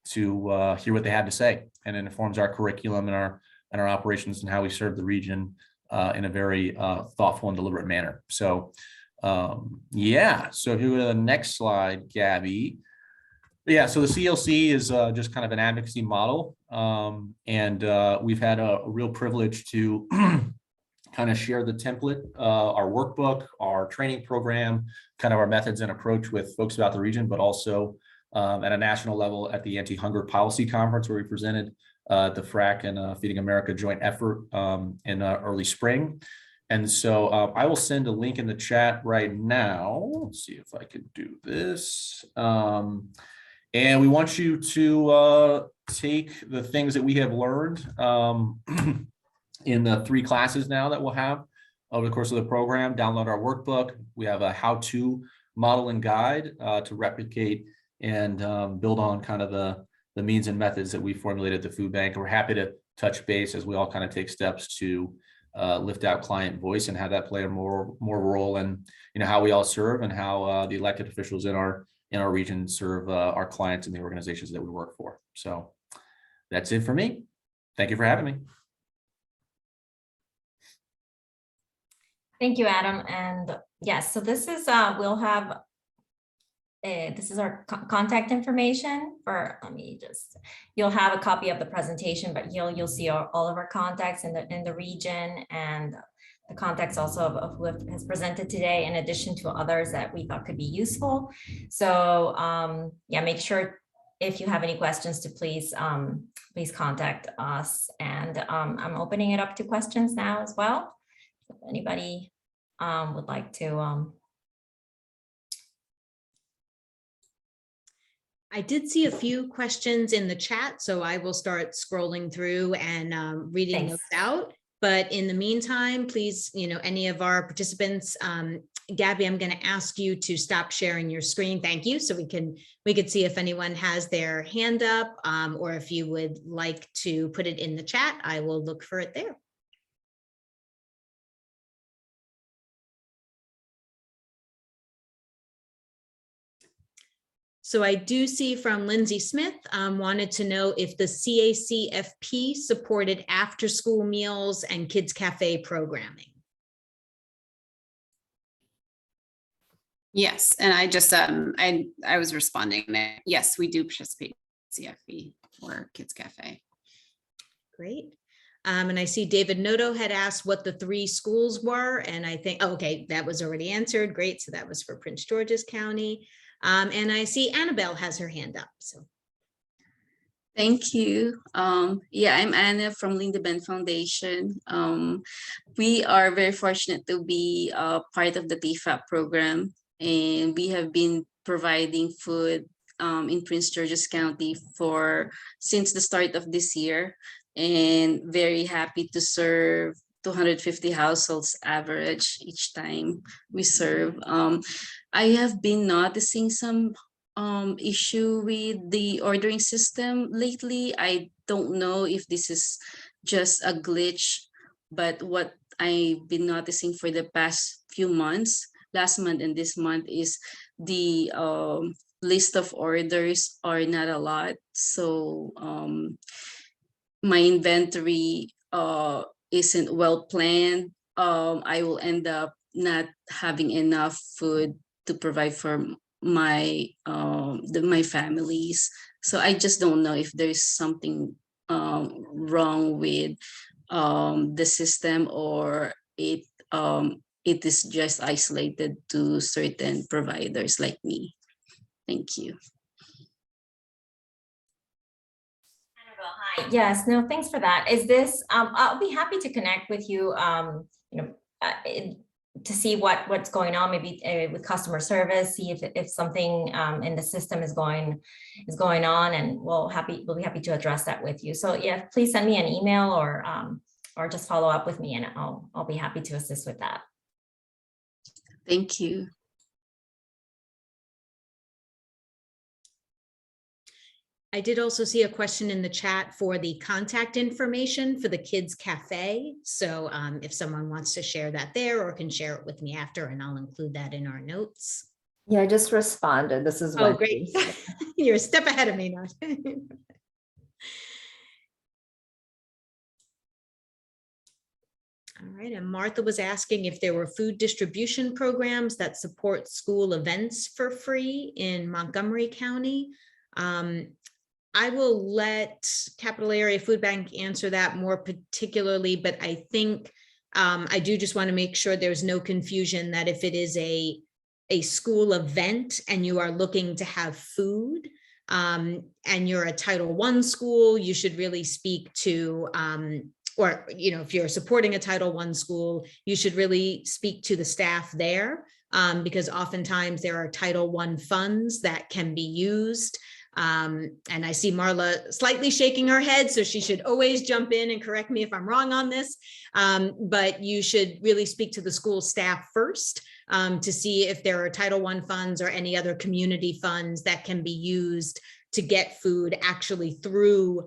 hear what they have to say, and it informs our curriculum and our operations and how we serve the region in a very thoughtful and deliberate manner. So so if you go to the next slide, Gabby. Yeah, so the CLC is just kind of an advocacy model, and we've had a real privilege to kind of share the template, our workbook, our training program, kind of our methods and approach with folks about the region, but also at a national level at the Anti-Hunger Policy Conference, where we presented the FRAC and Feeding America joint effort in early spring. And so I will send a link in the chat right now. Let's see if I can do this. And we want you to take the things that we have learned in the 3 classes now that we'll have over the course of the program. Download our workbook. We have a how-to model and guide to replicate and build on kind of the means and methods that we formulated at the food bank. And we're happy to touch base as we all kind of take steps to lift out client voice and have that play a more role in how we all serve and how the elected officials in our region serve our clients and the organizations that we work for. So that's it for me. Thank you for having me. Thank you, Adam. And yes, so this is we'll have this is our contact information for. You'll have a copy of the presentation, but you'll see all of our contacts in the region and the contacts also of who has presented today, in addition to others that we thought could be useful. So make sure if you have any questions to please contact us. And I'm opening it up to questions now as well. If anybody would like to. I did see a few questions in the chat, so I will start scrolling through and reading those out. But in the meantime, please, any of our participants, Gabby, I'm going to ask you to stop sharing your screen. Thank you. So we could see if anyone has their hand up, or if you would like to put it in the chat, I will look for it there. So I do see from Lindsay Smith, wanted to know if the CACFP supported after-school meals and kids cafe programming. Yes, and I just, I was responding that, yes, we do participate in CFP for Kids Cafe. Great. And I see David Noto had asked what the 3 schools were, and I think, okay, that was already answered. Great, so that was for Prince George's County. And I see Annabelle has her hand up, so. Thank you. Yeah, I'm Anna from Linda Benn Foundation. We are very fortunate to be part of the TFAP program, and we have been providing food in Prince George's County since the start of this year, and very happy to serve 250 households average each time we serve. I have been noticing some issue with the ordering system lately. I don't know if this is just a glitch, but what I've been noticing for the past few months, last month and this month, is the list of orders are not a lot. So my inventory isn't well planned. I will end up not having enough food to provide for my my families. So I just don't know if there's something wrong with the system, or it is just isolated to certain providers like me. Thank you. Hi. Yes, no, thanks for that. Is this, I'll be happy to connect with you, to see what's going on, maybe with customer service, see if something in the system is going on, and we'll be happy to address that with you. So yeah, please send me an email or just follow up with me, and I'll be happy to assist with that. Thank you. I did also see a question in the chat for the contact information for the Kids Cafe. So if someone wants to share that there, or can share it with me after, and I'll include that in our notes. Yeah, I just responded. This is Oh, Wendy. great. You're a step ahead of me now. All right, and Martha was asking if there were food distribution programs that support school events for free in Montgomery County. I will let Capital Area Food Bank answer that more particularly, but I think I do just want to make sure there's no confusion that if it is a school event and you are looking to have food, and you're a Title I school, you should really speak to, or if you're supporting a Title I school, you should really speak to the staff there, because oftentimes there are Title I funds that can be used. And I see Marla slightly shaking her head, so she should always jump in and correct me if I'm wrong on this. But you should really speak to the school staff first to see if there are Title I funds or any other community funds that can be used to get food actually through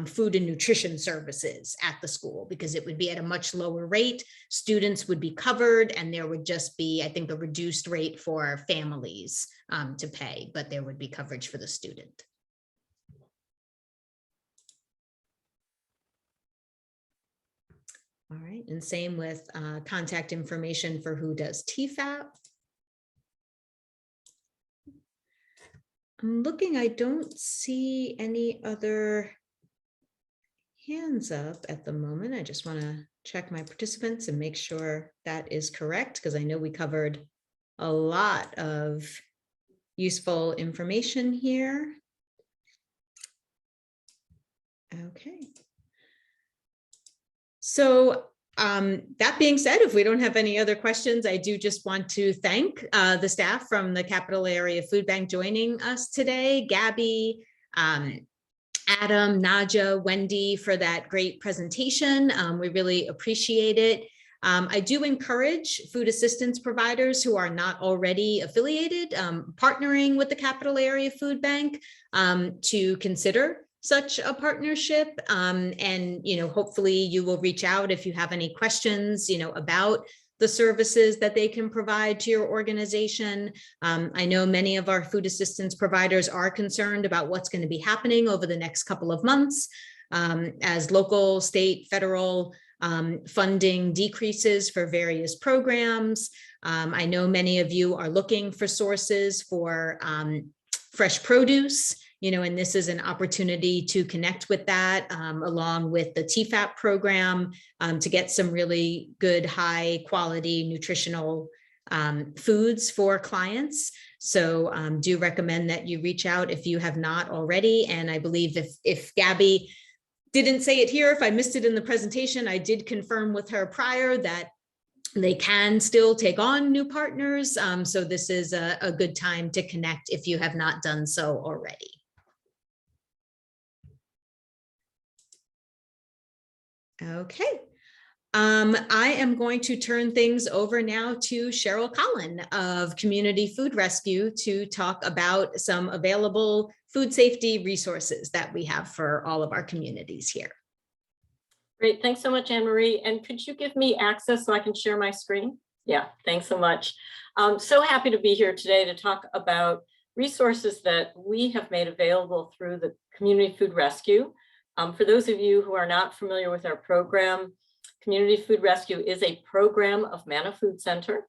food and nutrition services at the school, because it would be at a much lower rate. Students would be covered, and there would just be, I think, a reduced rate for families to pay, but there would be coverage for the student. All right, and same with contact information for who does TFAP. I'm looking, I don't see any other hands up at the moment. I just want to check my participants and make sure that is correct, because I know we covered a lot of useful information here. Okay. So that being said, if we don't have any other questions, I do just want to thank the staff from the Capital Area Food Bank joining us today. Gabby, Adam, Naja, Wendy for that great presentation. We really appreciate it. I do encourage food assistance providers who are not already affiliated, partnering with the Capital Area Food Bank to consider such a partnership. And, hopefully you will reach out if you have any questions, about the services that they can provide to your organization. I know many of our food assistance providers are concerned about what's going to be happening over the next couple of months as local, state, federal funding decreases for various programs. I know many of you are looking for sources for fresh produce, and this is an opportunity to connect with that along with the TFAP program to get some really good, high quality nutritional foods for clients. So do recommend that you reach out if you have not already. And I believe if Gabby didn't say it here, if I missed it in the presentation, I did confirm with her prior that they can still take on new partners. So this is a good time to connect if you have not done so already. Okay. I am going to turn things over now to Cheryl Collin of Community Food Rescue to talk about some available food safety resources that we have for all of our communities here. Great, thanks so much, Anne Marie. And could you give me access so I can share my screen? Yeah, thanks so much. I'm so happy to be here today to talk about resources that we have made available through the Community Food Rescue. For those of you who are not familiar with our program, Community Food Rescue is a program of Manna Food Center.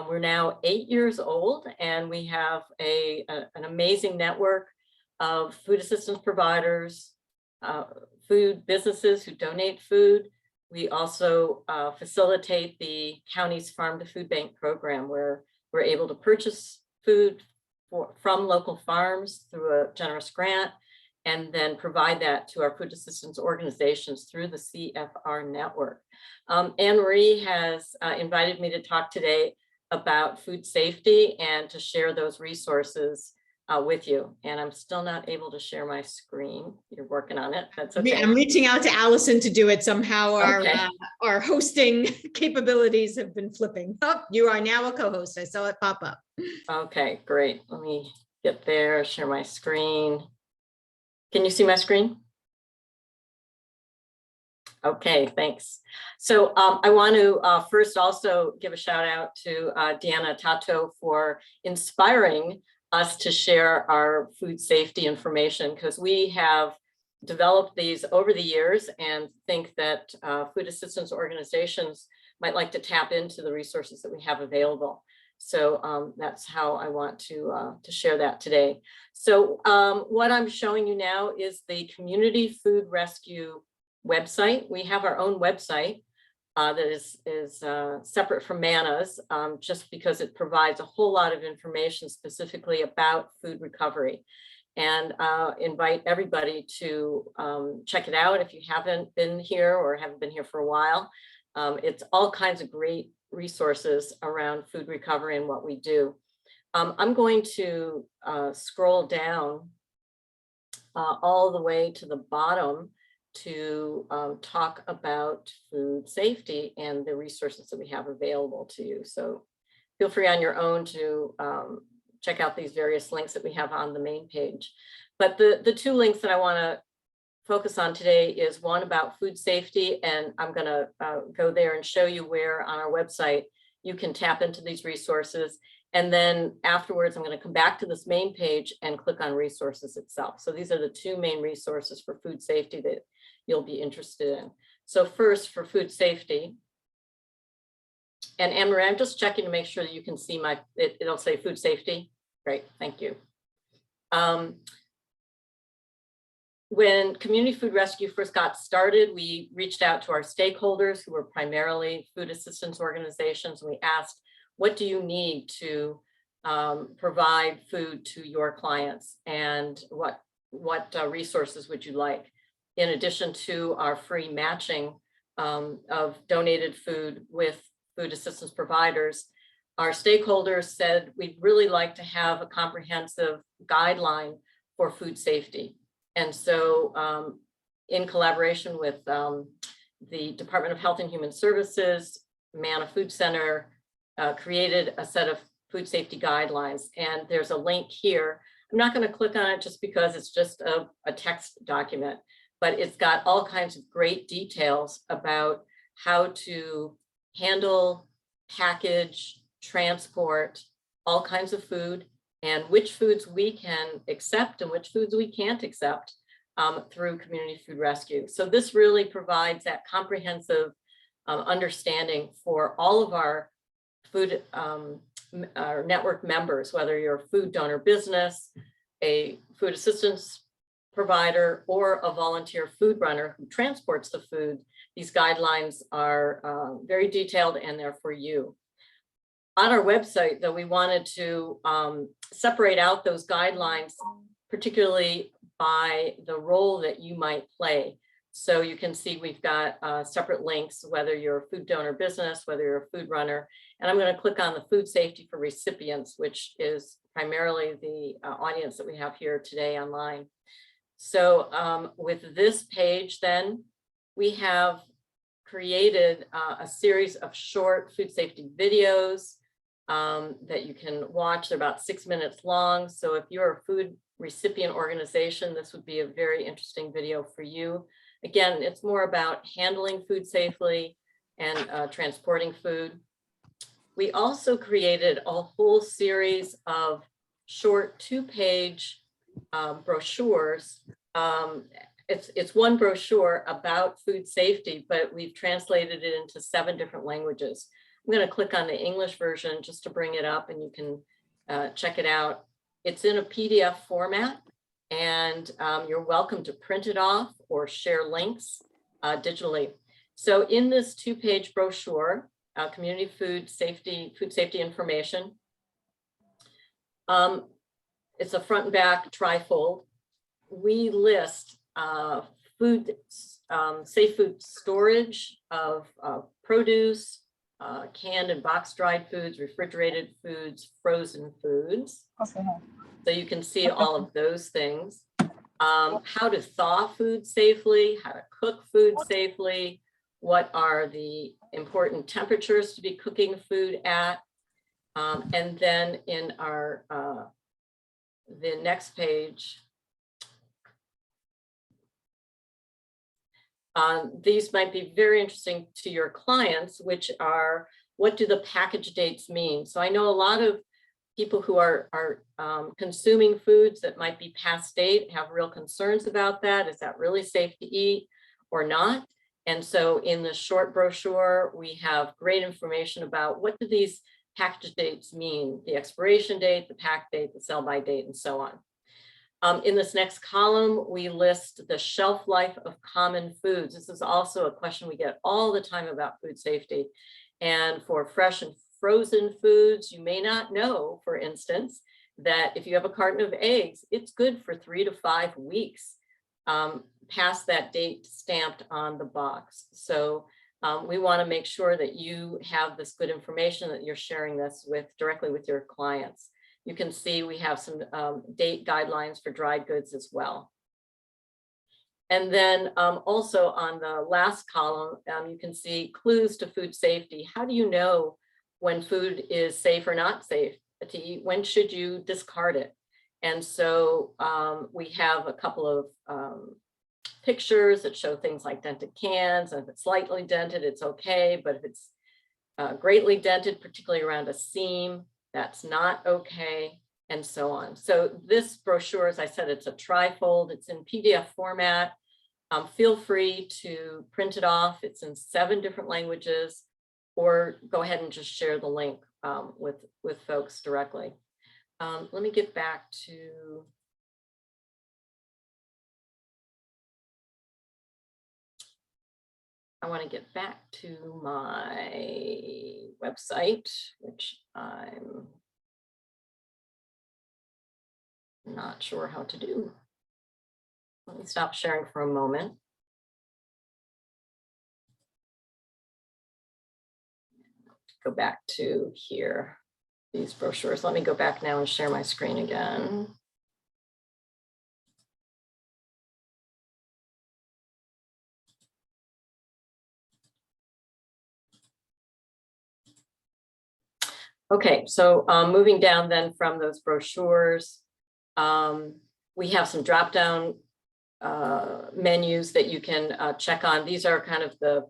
We're now 8 years old, and we have an amazing network of food assistance providers, food businesses who donate food. We also facilitate the county's Farm to Food Bank program, where we're able to purchase food from local farms through a generous grant, and then provide that to our food assistance organizations through the CFR network. Anne Marie has invited me to talk today about food safety and to share those resources with you. And I'm still not able to share my screen. You're working on it. That's okay. I'm reaching out to Allison to do it. Somehow our hosting capabilities have been flipping. Oh, you are now a co-host. I saw it pop up. Okay, great. Let me get there, share my screen. Can you see my screen? Okay, thanks. So I want to first also give a shout out to Deanna Tato for inspiring us to share our food safety information, because we have developed these over the years and think that food assistance organizations might like to tap into the resources that we have available. So that's how I want to share that today. So what I'm showing you now is the Community Food Rescue website. We have our own website that is separate from Manna's, just because it provides a whole lot of information specifically about food recovery. And invite everybody to check it out if you haven't been here or haven't been here for a while. It's all kinds of great resources around food recovery and what we do. I'm going to scroll down all the way to the bottom to talk about food safety and the resources that we have available to you. So feel free on your own to check out these various links that we have on the main page. But the two links that I want to focus on today is one about food safety, and I'm going to go there and show you where on our website you can tap into these resources. And then afterwards, I'm going to come back to this main page and click on resources itself. So these are the two main resources for food safety that you'll be interested in. So first, for food safety, and Anne-Marie, I'm just checking to make sure that you can see it'll say food safety. Great, thank you. When Community Food Rescue first got started, we reached out to our stakeholders, who were primarily food assistance organizations, and we asked, what do you need to provide food to your clients, and what resources would you like? In addition to our free matching of donated food with food assistance providers, our stakeholders said we'd really like to have a comprehensive guideline for food safety. And so in collaboration with the Department of Health and Human Services, Manna Food Center created a set of food safety guidelines. And there's a link here. I'm not going to click on it just because it's just a text document, but it's got all kinds of great details about how to handle, package, transport all kinds of food, and which foods we can accept and which foods we can't accept through community food rescue. So this really provides that comprehensive understanding for all of our food our network members, whether you're a food donor business, a food assistance provider, or a volunteer food runner who transports the food. These guidelines are very detailed and they're for you. On our website, though, we wanted to separate out those guidelines, particularly by the role that you might play. So you can see we've got separate links, whether you're a food donor business, whether you're a food runner. And I'm going to click on the food safety for recipients, which is primarily the audience that we have here today online. So with this page, then, we have created a series of short food safety videos that you can watch. They're about 6 minutes long. So if you're a food recipient organization, this would be a very interesting video for you. Again, it's more about handling food safely and transporting food. We also created a whole series of short 2-page brochures. It's one brochure about food safety, but we've translated it into 7 different languages. I'm going to click on the English version just to bring it up, and you can check it out. It's in a PDF format, and you're welcome to print it off or share links digitally. So in this 2-page brochure, community food safety information, it's a front and back trifold. We list safe food storage of produce, canned and box dried foods, refrigerated foods, frozen foods. Okay. So you can see all of those things. How to thaw food safely, how to cook food safely, what are the important temperatures to be cooking food at. And then in our the next page, these might be very interesting to your clients, which are, what do the package dates mean? So I know a lot of people who are consuming foods that might be past date have real concerns about that. Is that really safe to eat or not? And so in the short brochure, we have great information about what do these package dates mean, the expiration date, the pack date, the sell-by date, and so on. In this next column, we list the shelf life of common foods. This is also a question we get all the time about food safety. And for fresh and frozen foods, you may not know, for instance, that if you have a carton of eggs, it's good for 3 to 5 weeks past that date stamped on the box. So we want to make sure that you have this good information, that you're sharing this directly with your clients. You can see we have some date guidelines for dried goods as well. And then also on the last column, you can see clues to food safety. How do you know when food is safe or not safe to eat? When should you discard it? And so we have a couple of pictures that show things like dented cans. And if it's slightly dented, it's okay. But if it's greatly dented, particularly around a seam, that's not okay, and so on. So this brochure, as I said, it's a trifold. It's in PDF format. Feel free to print it off. It's in 7 different languages, or go ahead and just share the link with folks directly. Let me get back to I want to get back to my website, which I'm not sure how to do. Let me stop sharing for a moment. Go back to here, these brochures. Let me go back now and share my screen again. Okay, so moving down then from those brochures, we have some drop-down menus that you can check on. These are kind of the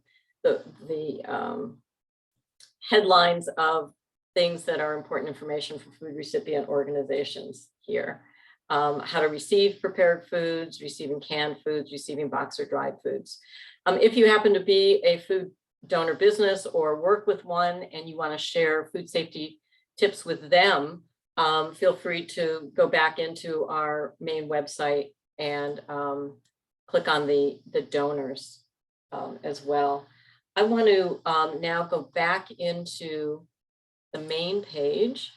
headlines of things that are important information for food recipient organizations here. How to receive prepared foods, receiving canned foods, receiving boxed or dried foods. If you happen to be a food donor business or work with one and you want to share food safety tips with them, feel free to go back into our main website and click on the donors as well. I want to now go back into the main page.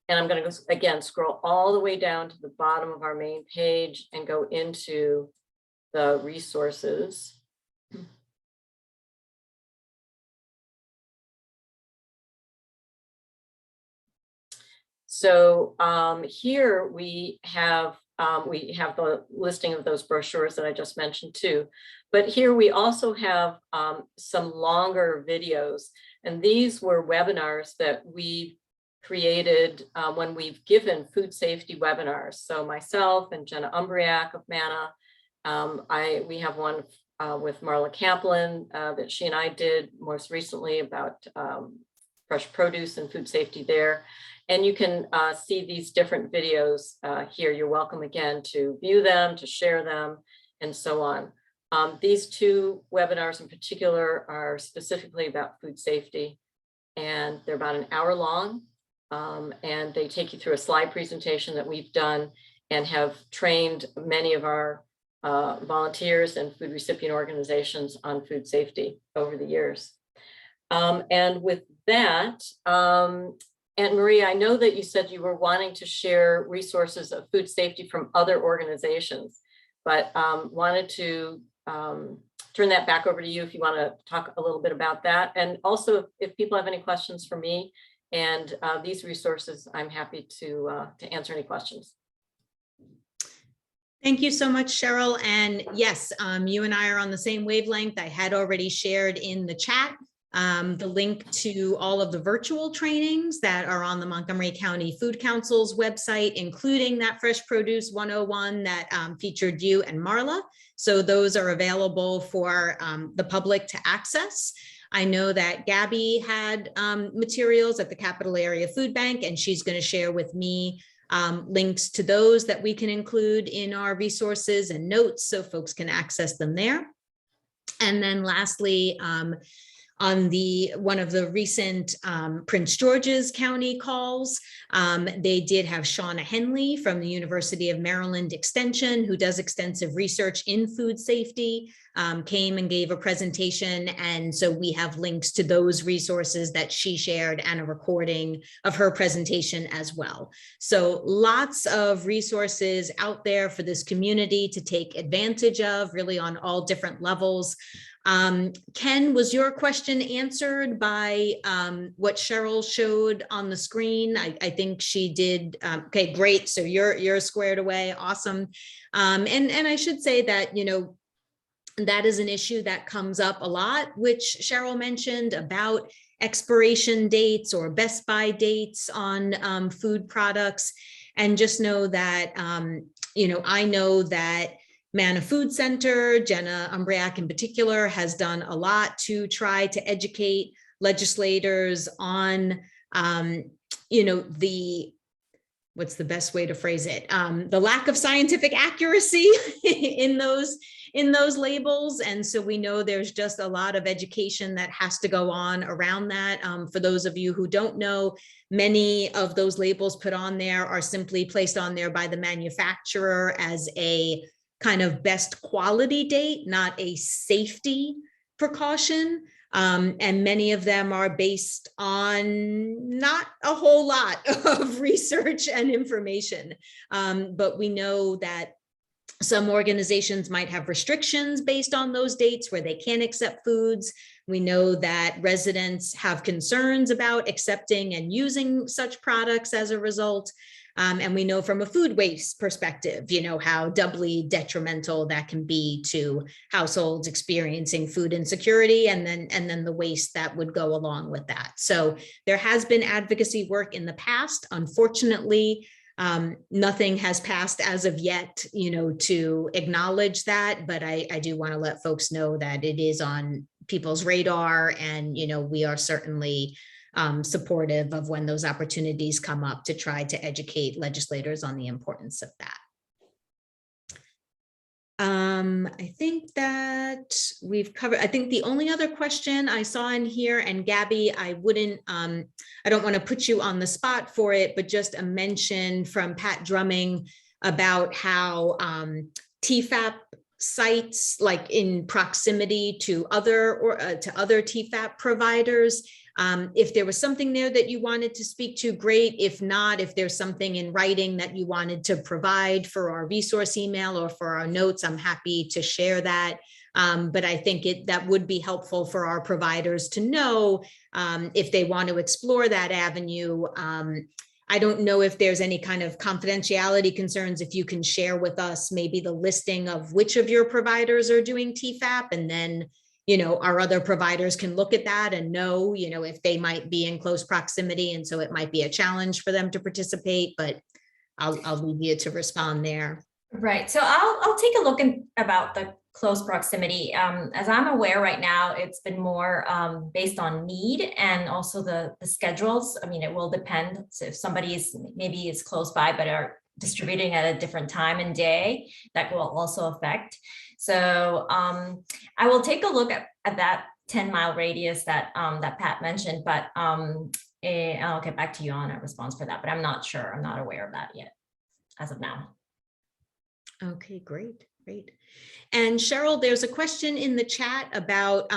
And I'm going to go again, scroll all the way down to the bottom of our main page and go into the resources. So here we have the listing of those brochures that I just mentioned too. But here we also have some longer videos, and these were webinars that we created when we've given food safety webinars. So myself and Jenna Umbriak of MANA, we have one with Marla Kaplan that she and I did most recently about fresh produce and food safety there. And you can see these different videos here. You're welcome again to view them, to share them, and so on. These two webinars in particular are specifically about food safety, and they're about an hour long. And they take you through a slide presentation that we've done and have trained many of our volunteers and food recipient organizations on food safety over the years. And with that, Aunt Marie, I know that you said you were wanting to share resources of food safety from other organizations, but wanted to turn that back over to you if you want to talk a little bit about that. And also, if people have any questions for me and these resources, I'm happy to answer any questions. Thank you so much, Cheryl. And yes, you and I are on the same wavelength. I had already shared in the chat the link to all of the virtual trainings that are on the Montgomery County Food Council's website, including that Fresh Produce 101 that featured you and Marla. So those are available for the public to access. I know that Gabby had materials at the Capital Area Food Bank, and she's going to share with me links to those that we can include in our resources and notes so folks can access them there. And then lastly, on one of the recent Prince George's County calls, they did have Shauna Henley from the University of Maryland Extension, who does extensive research in food safety, came and gave a presentation. And so we have links to those resources that she shared and a recording of her presentation as well. So lots of resources out there for this community to take advantage of, really on all different levels. Ken, was your question answered by what Cheryl showed on the screen? I think she did. Okay, great. So you're squared away. Awesome. And I should say that, you know, that is an issue that comes up a lot, which Cheryl mentioned about expiration dates or best by dates on food products. And just know that, you know, I know that MANA Food Center, Jenna Umbriak in particular, has done a lot to try to educate legislators on, you know, what's the best way to phrase it? The lack of scientific accuracy in those labels. And so we know there's just a lot of education that has to go on around that. For those of you who don't know, many of those labels put on there are simply placed on there by the manufacturer as a kind of best quality date, not a safety precaution. And many of them are based on not a whole lot of research and information. But we know that some organizations might have restrictions based on those dates where they can't accept foods. We know that residents have concerns about accepting and using such products as a result. And we know from a food waste perspective, you know, how doubly detrimental that can be to households experiencing food insecurity, and then the waste that would go along with that. So there has been advocacy work in the past. Unfortunately, nothing has passed as of yet, you know, to acknowledge that, but I do want to let folks know that it is on people's radar, and, you know, we are certainly supportive of when those opportunities come up to try to educate legislators on the importance of that. I think that we've covered, I think the only other question I saw in here, and Gabby, I don't want to put you on the spot for it, but just a mention from Pat Drumming about how TFAP sites, like in proximity to other TFAP providers, if there was something there that you wanted to speak to, great. If not, if there's something in writing that you wanted to provide for our resource email or for our notes, I'm happy to share that. But I think that would be helpful for our providers to know if they want to explore that avenue. I don't know if there's any kind of confidentiality concerns, if you can share with us maybe the listing of which of your providers are doing TFAP, and then, you know, our other providers can look at that and know, you know, if they might be in close proximity, and so it might be a challenge for them to participate, but I'll leave you to respond there. Right. So I'll take a look about the close proximity. As I'm aware right now, it's been more based on need and also the schedules. I mean, it will depend. So if somebody is maybe is close by but are distributing at a different time and day, that will also affect. So I will take a look at that 10-mile radius that that Pat mentioned, but I'll get back to you on a response for that. But I'm not sure. I'm not aware of that yet as of now. Okay, great. And Cheryl, there's a question in the chat about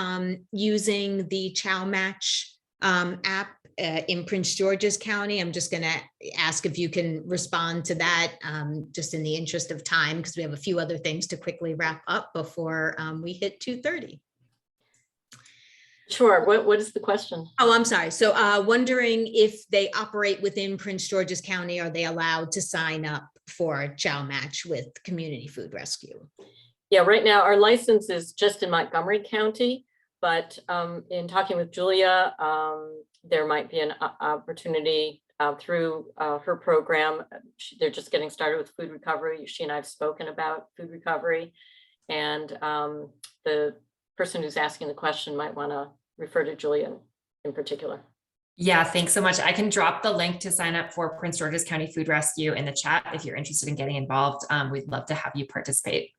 using the Chow Match app in Prince George's County. I'm just going to ask if you can respond to that, just in the interest of time, because we have a few other things to quickly wrap up before we hit 2:30. Sure. What is the question? Oh, I'm sorry. So wondering if they operate within Prince George's County, are they allowed to sign up for Chow Match with Community Food Rescue? Yeah, right now our license is just in Montgomery County, but in talking with Julia, there might be an opportunity through her program. They're just getting started with food recovery. She and I have spoken about food recovery, and the person who's asking the question might want to refer to Julia in particular. Yeah, thanks so much. I can drop the link to sign up for Prince George's County Food Rescue in the chat if you're interested in getting involved. We'd love to have you participate.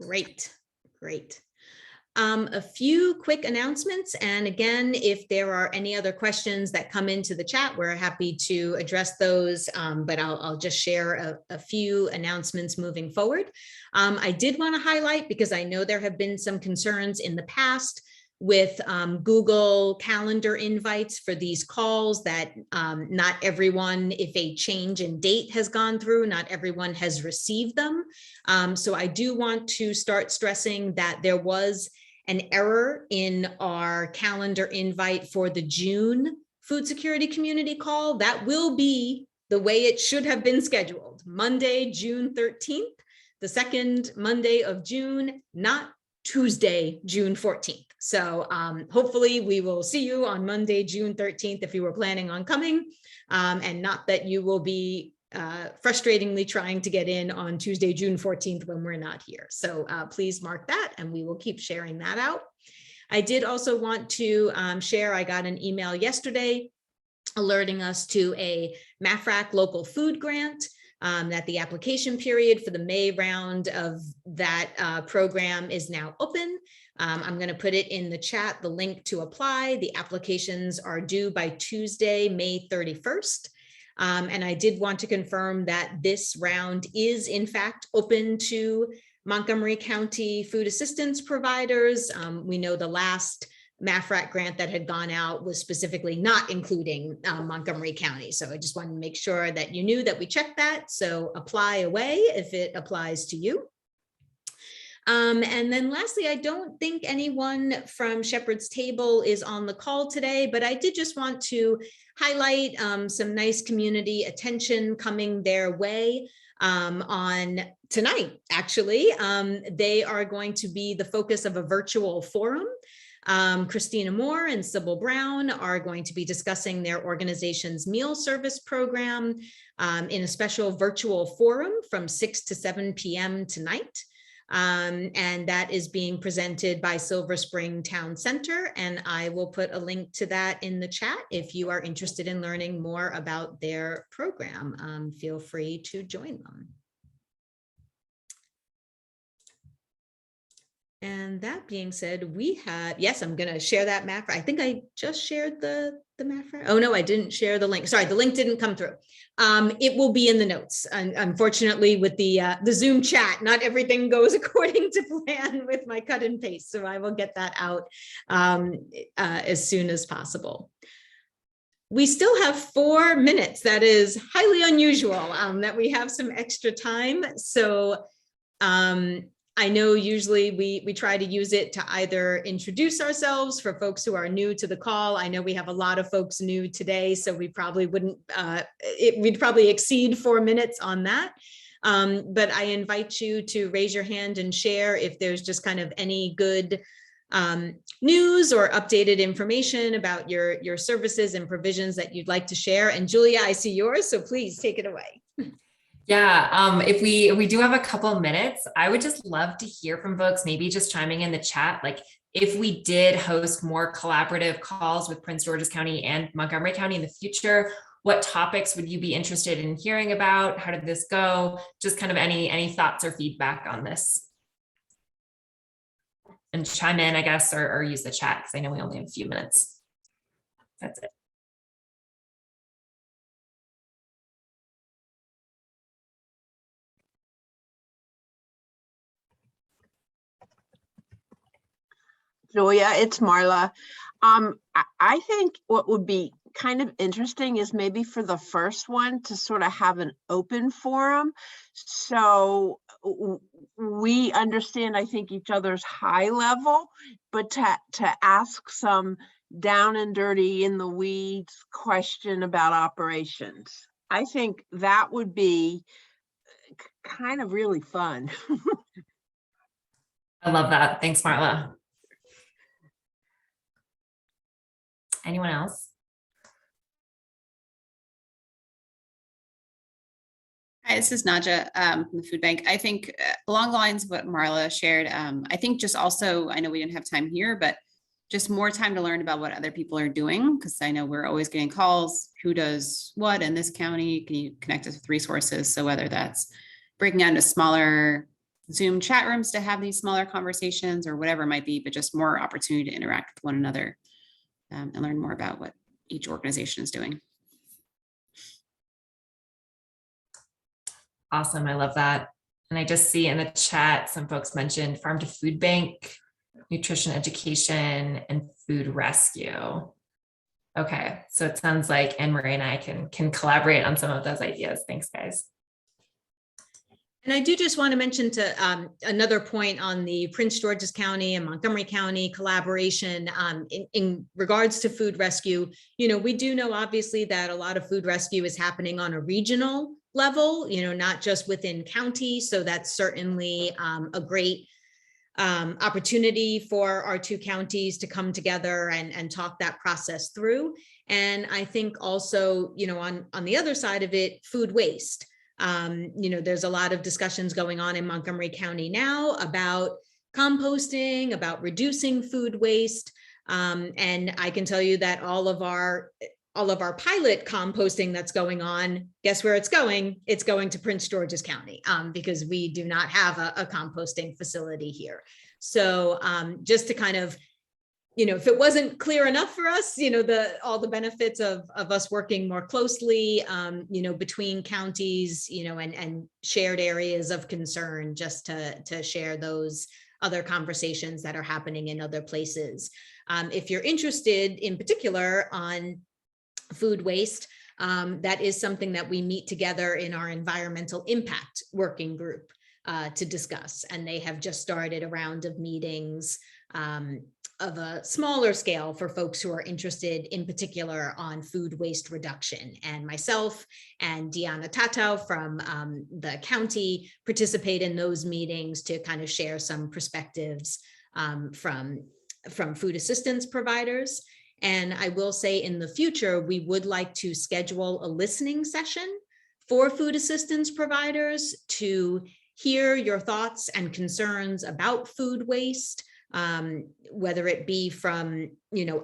Great. A few quick announcements. And again, if there are any other questions that come into the chat, we're happy to address those. But I'll just share a few announcements moving forward. I did want to highlight, because I know there have been some concerns in the past with Google Calendar invites for these calls, that not everyone, if a change in date has gone through, not everyone has received them. So I do want to start stressing that there was an error in our calendar invite for the June food security community call. That will be the way it should have been scheduled: Monday, June 13th, the second Monday of June, not Tuesday, June 14th. So hopefully we will see you on Monday, June 13th, if you were planning on coming, and not that you will be frustratingly trying to get in on Tuesday, June 14th when we're not here. So please mark that, and we will keep sharing that out. I did also want to share, I got an email yesterday alerting us to a MAFRAC local food grant, that the application period for the May round of that program is now open. I'm going to put it in the chat, the link to apply. The applications are due by Tuesday, May 31st. And I did want to confirm that this round is in fact open to Montgomery County food assistance providers. We know the last MAFRAC grant that had gone out was specifically not including Montgomery County. So I just wanted to make sure that you knew that we checked that. So apply away if it applies to you. And then lastly, I don't think anyone from Shepherd's Table is on the call today, but I did just want to highlight some nice community attention coming their way on tonight, actually. They are going to be the focus of a virtual forum. Christina Moore and Sybil Brown are going to be discussing their organization's meal service program in a special virtual forum from 6 to 7 p.m. tonight. And that is being presented by Silver Spring Town Center. And I will put a link to that in the chat. If you are interested in learning more about their program, feel free to join them. And that being said, we have, yes, I'm going to share that map. I think I just shared the map. Oh, no, I didn't share the link. Sorry, the link didn't come through. It will be in the notes. Unfortunately, with the Zoom chat, not everything goes according to plan with my cut and paste. So I will get that out as soon as possible. We still have 4 minutes. That is highly unusual that we have some extra time. So I know usually we try to use it to either introduce ourselves for folks who are new to the call. I know we have a lot of folks new today, so we probably wouldn't, we'd probably exceed 4 minutes on that. But I invite you to raise your hand and share if there's just kind of any good news or updated information about your services and provisions that you'd like to share. And Julia, I see yours, so please take it away. Yeah, if we do have a couple of minutes, I would just love to hear from folks, maybe just chiming in the chat, like if we did host more collaborative calls with Prince George's County and Montgomery County in the future, what topics would you be interested in hearing about? How did this go? Just kind of any thoughts or feedback on this. And chime in, I guess, or use the chat, because I know we only have a few minutes. That's it. Julia, it's Marla. I think what would be kind of interesting is maybe for the first one to sort of have an open forum. So we understand, I think, each other's high level, but to ask some down and dirty in the weeds question about operations. I think that would be kind of really fun. I love that. Thanks, Marla. Anyone else? Hi, this is Naja from the food bank. I think along the lines of what Marla shared, I think just also, I know we didn't have time here, but just more time to learn about what other people are doing, because I know we're always getting calls, who does what in this county? Can you connect us with resources? So whether that's breaking down to smaller Zoom chat rooms to have these smaller conversations or whatever it might be, but just more opportunity to interact with one another and learn more about what each organization is doing. Awesome. I love that. And I just see in the chat, some folks mentioned farm to food bank, nutrition education, and food rescue. Okay. So it sounds like Anne-Marie and I can collaborate on some of those ideas. Thanks, guys. And I do just want to mention to another point on the Prince George's County and Montgomery County collaboration in regards to food rescue. You know, we do know obviously that a lot of food rescue is happening on a regional level, you know, not just within county. So that's certainly a great opportunity for our two counties to come together and talk that process through. And I think also, you know, on the other side of it, food waste. You know, there's a lot of discussions going on in Montgomery County now about composting, about reducing food waste. And I can tell you that all of our pilot composting that's going on, guess where it's going? It's going to Prince George's County because we do not have a composting facility here. So just to kind of, you know, if it wasn't clear enough for us, you know, all the benefits of us working more closely, you know, between counties, you know, and shared areas of concern, just to share those other conversations that are happening in other places. If you're interested in particular on food waste, that is something that we meet together in our environmental impact working group. to discuss. And they have just started a round of meetings of a smaller scale for folks who are interested in particular on food waste reduction. And myself and Deanna Tato from the county participate in those meetings to kind of share some perspectives from food assistance providers. And I will say in the future, we would like to schedule a listening session for food assistance providers to hear your thoughts and concerns about food waste, whether it be from,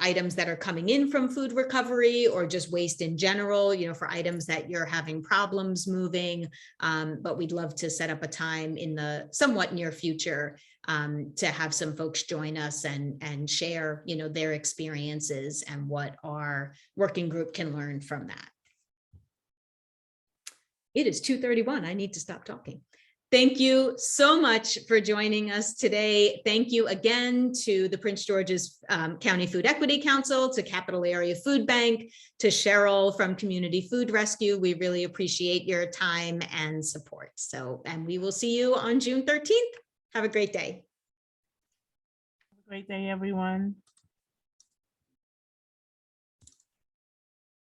items that are coming in from food recovery or just waste in general, for items that you're having problems moving. But we'd love to set up a time in the somewhat near future to have some folks join us and share, their experiences and what our working group can learn from that. It is 2:31. I need to stop talking. Thank you so much for joining us today. Thank you again to the Prince George's County Food Equity Council, to Capital Area Food Bank, to Cheryl from Community Food Rescue. We really appreciate your time and support. And we will see you on June 13th. Have a great day. Great day, everyone.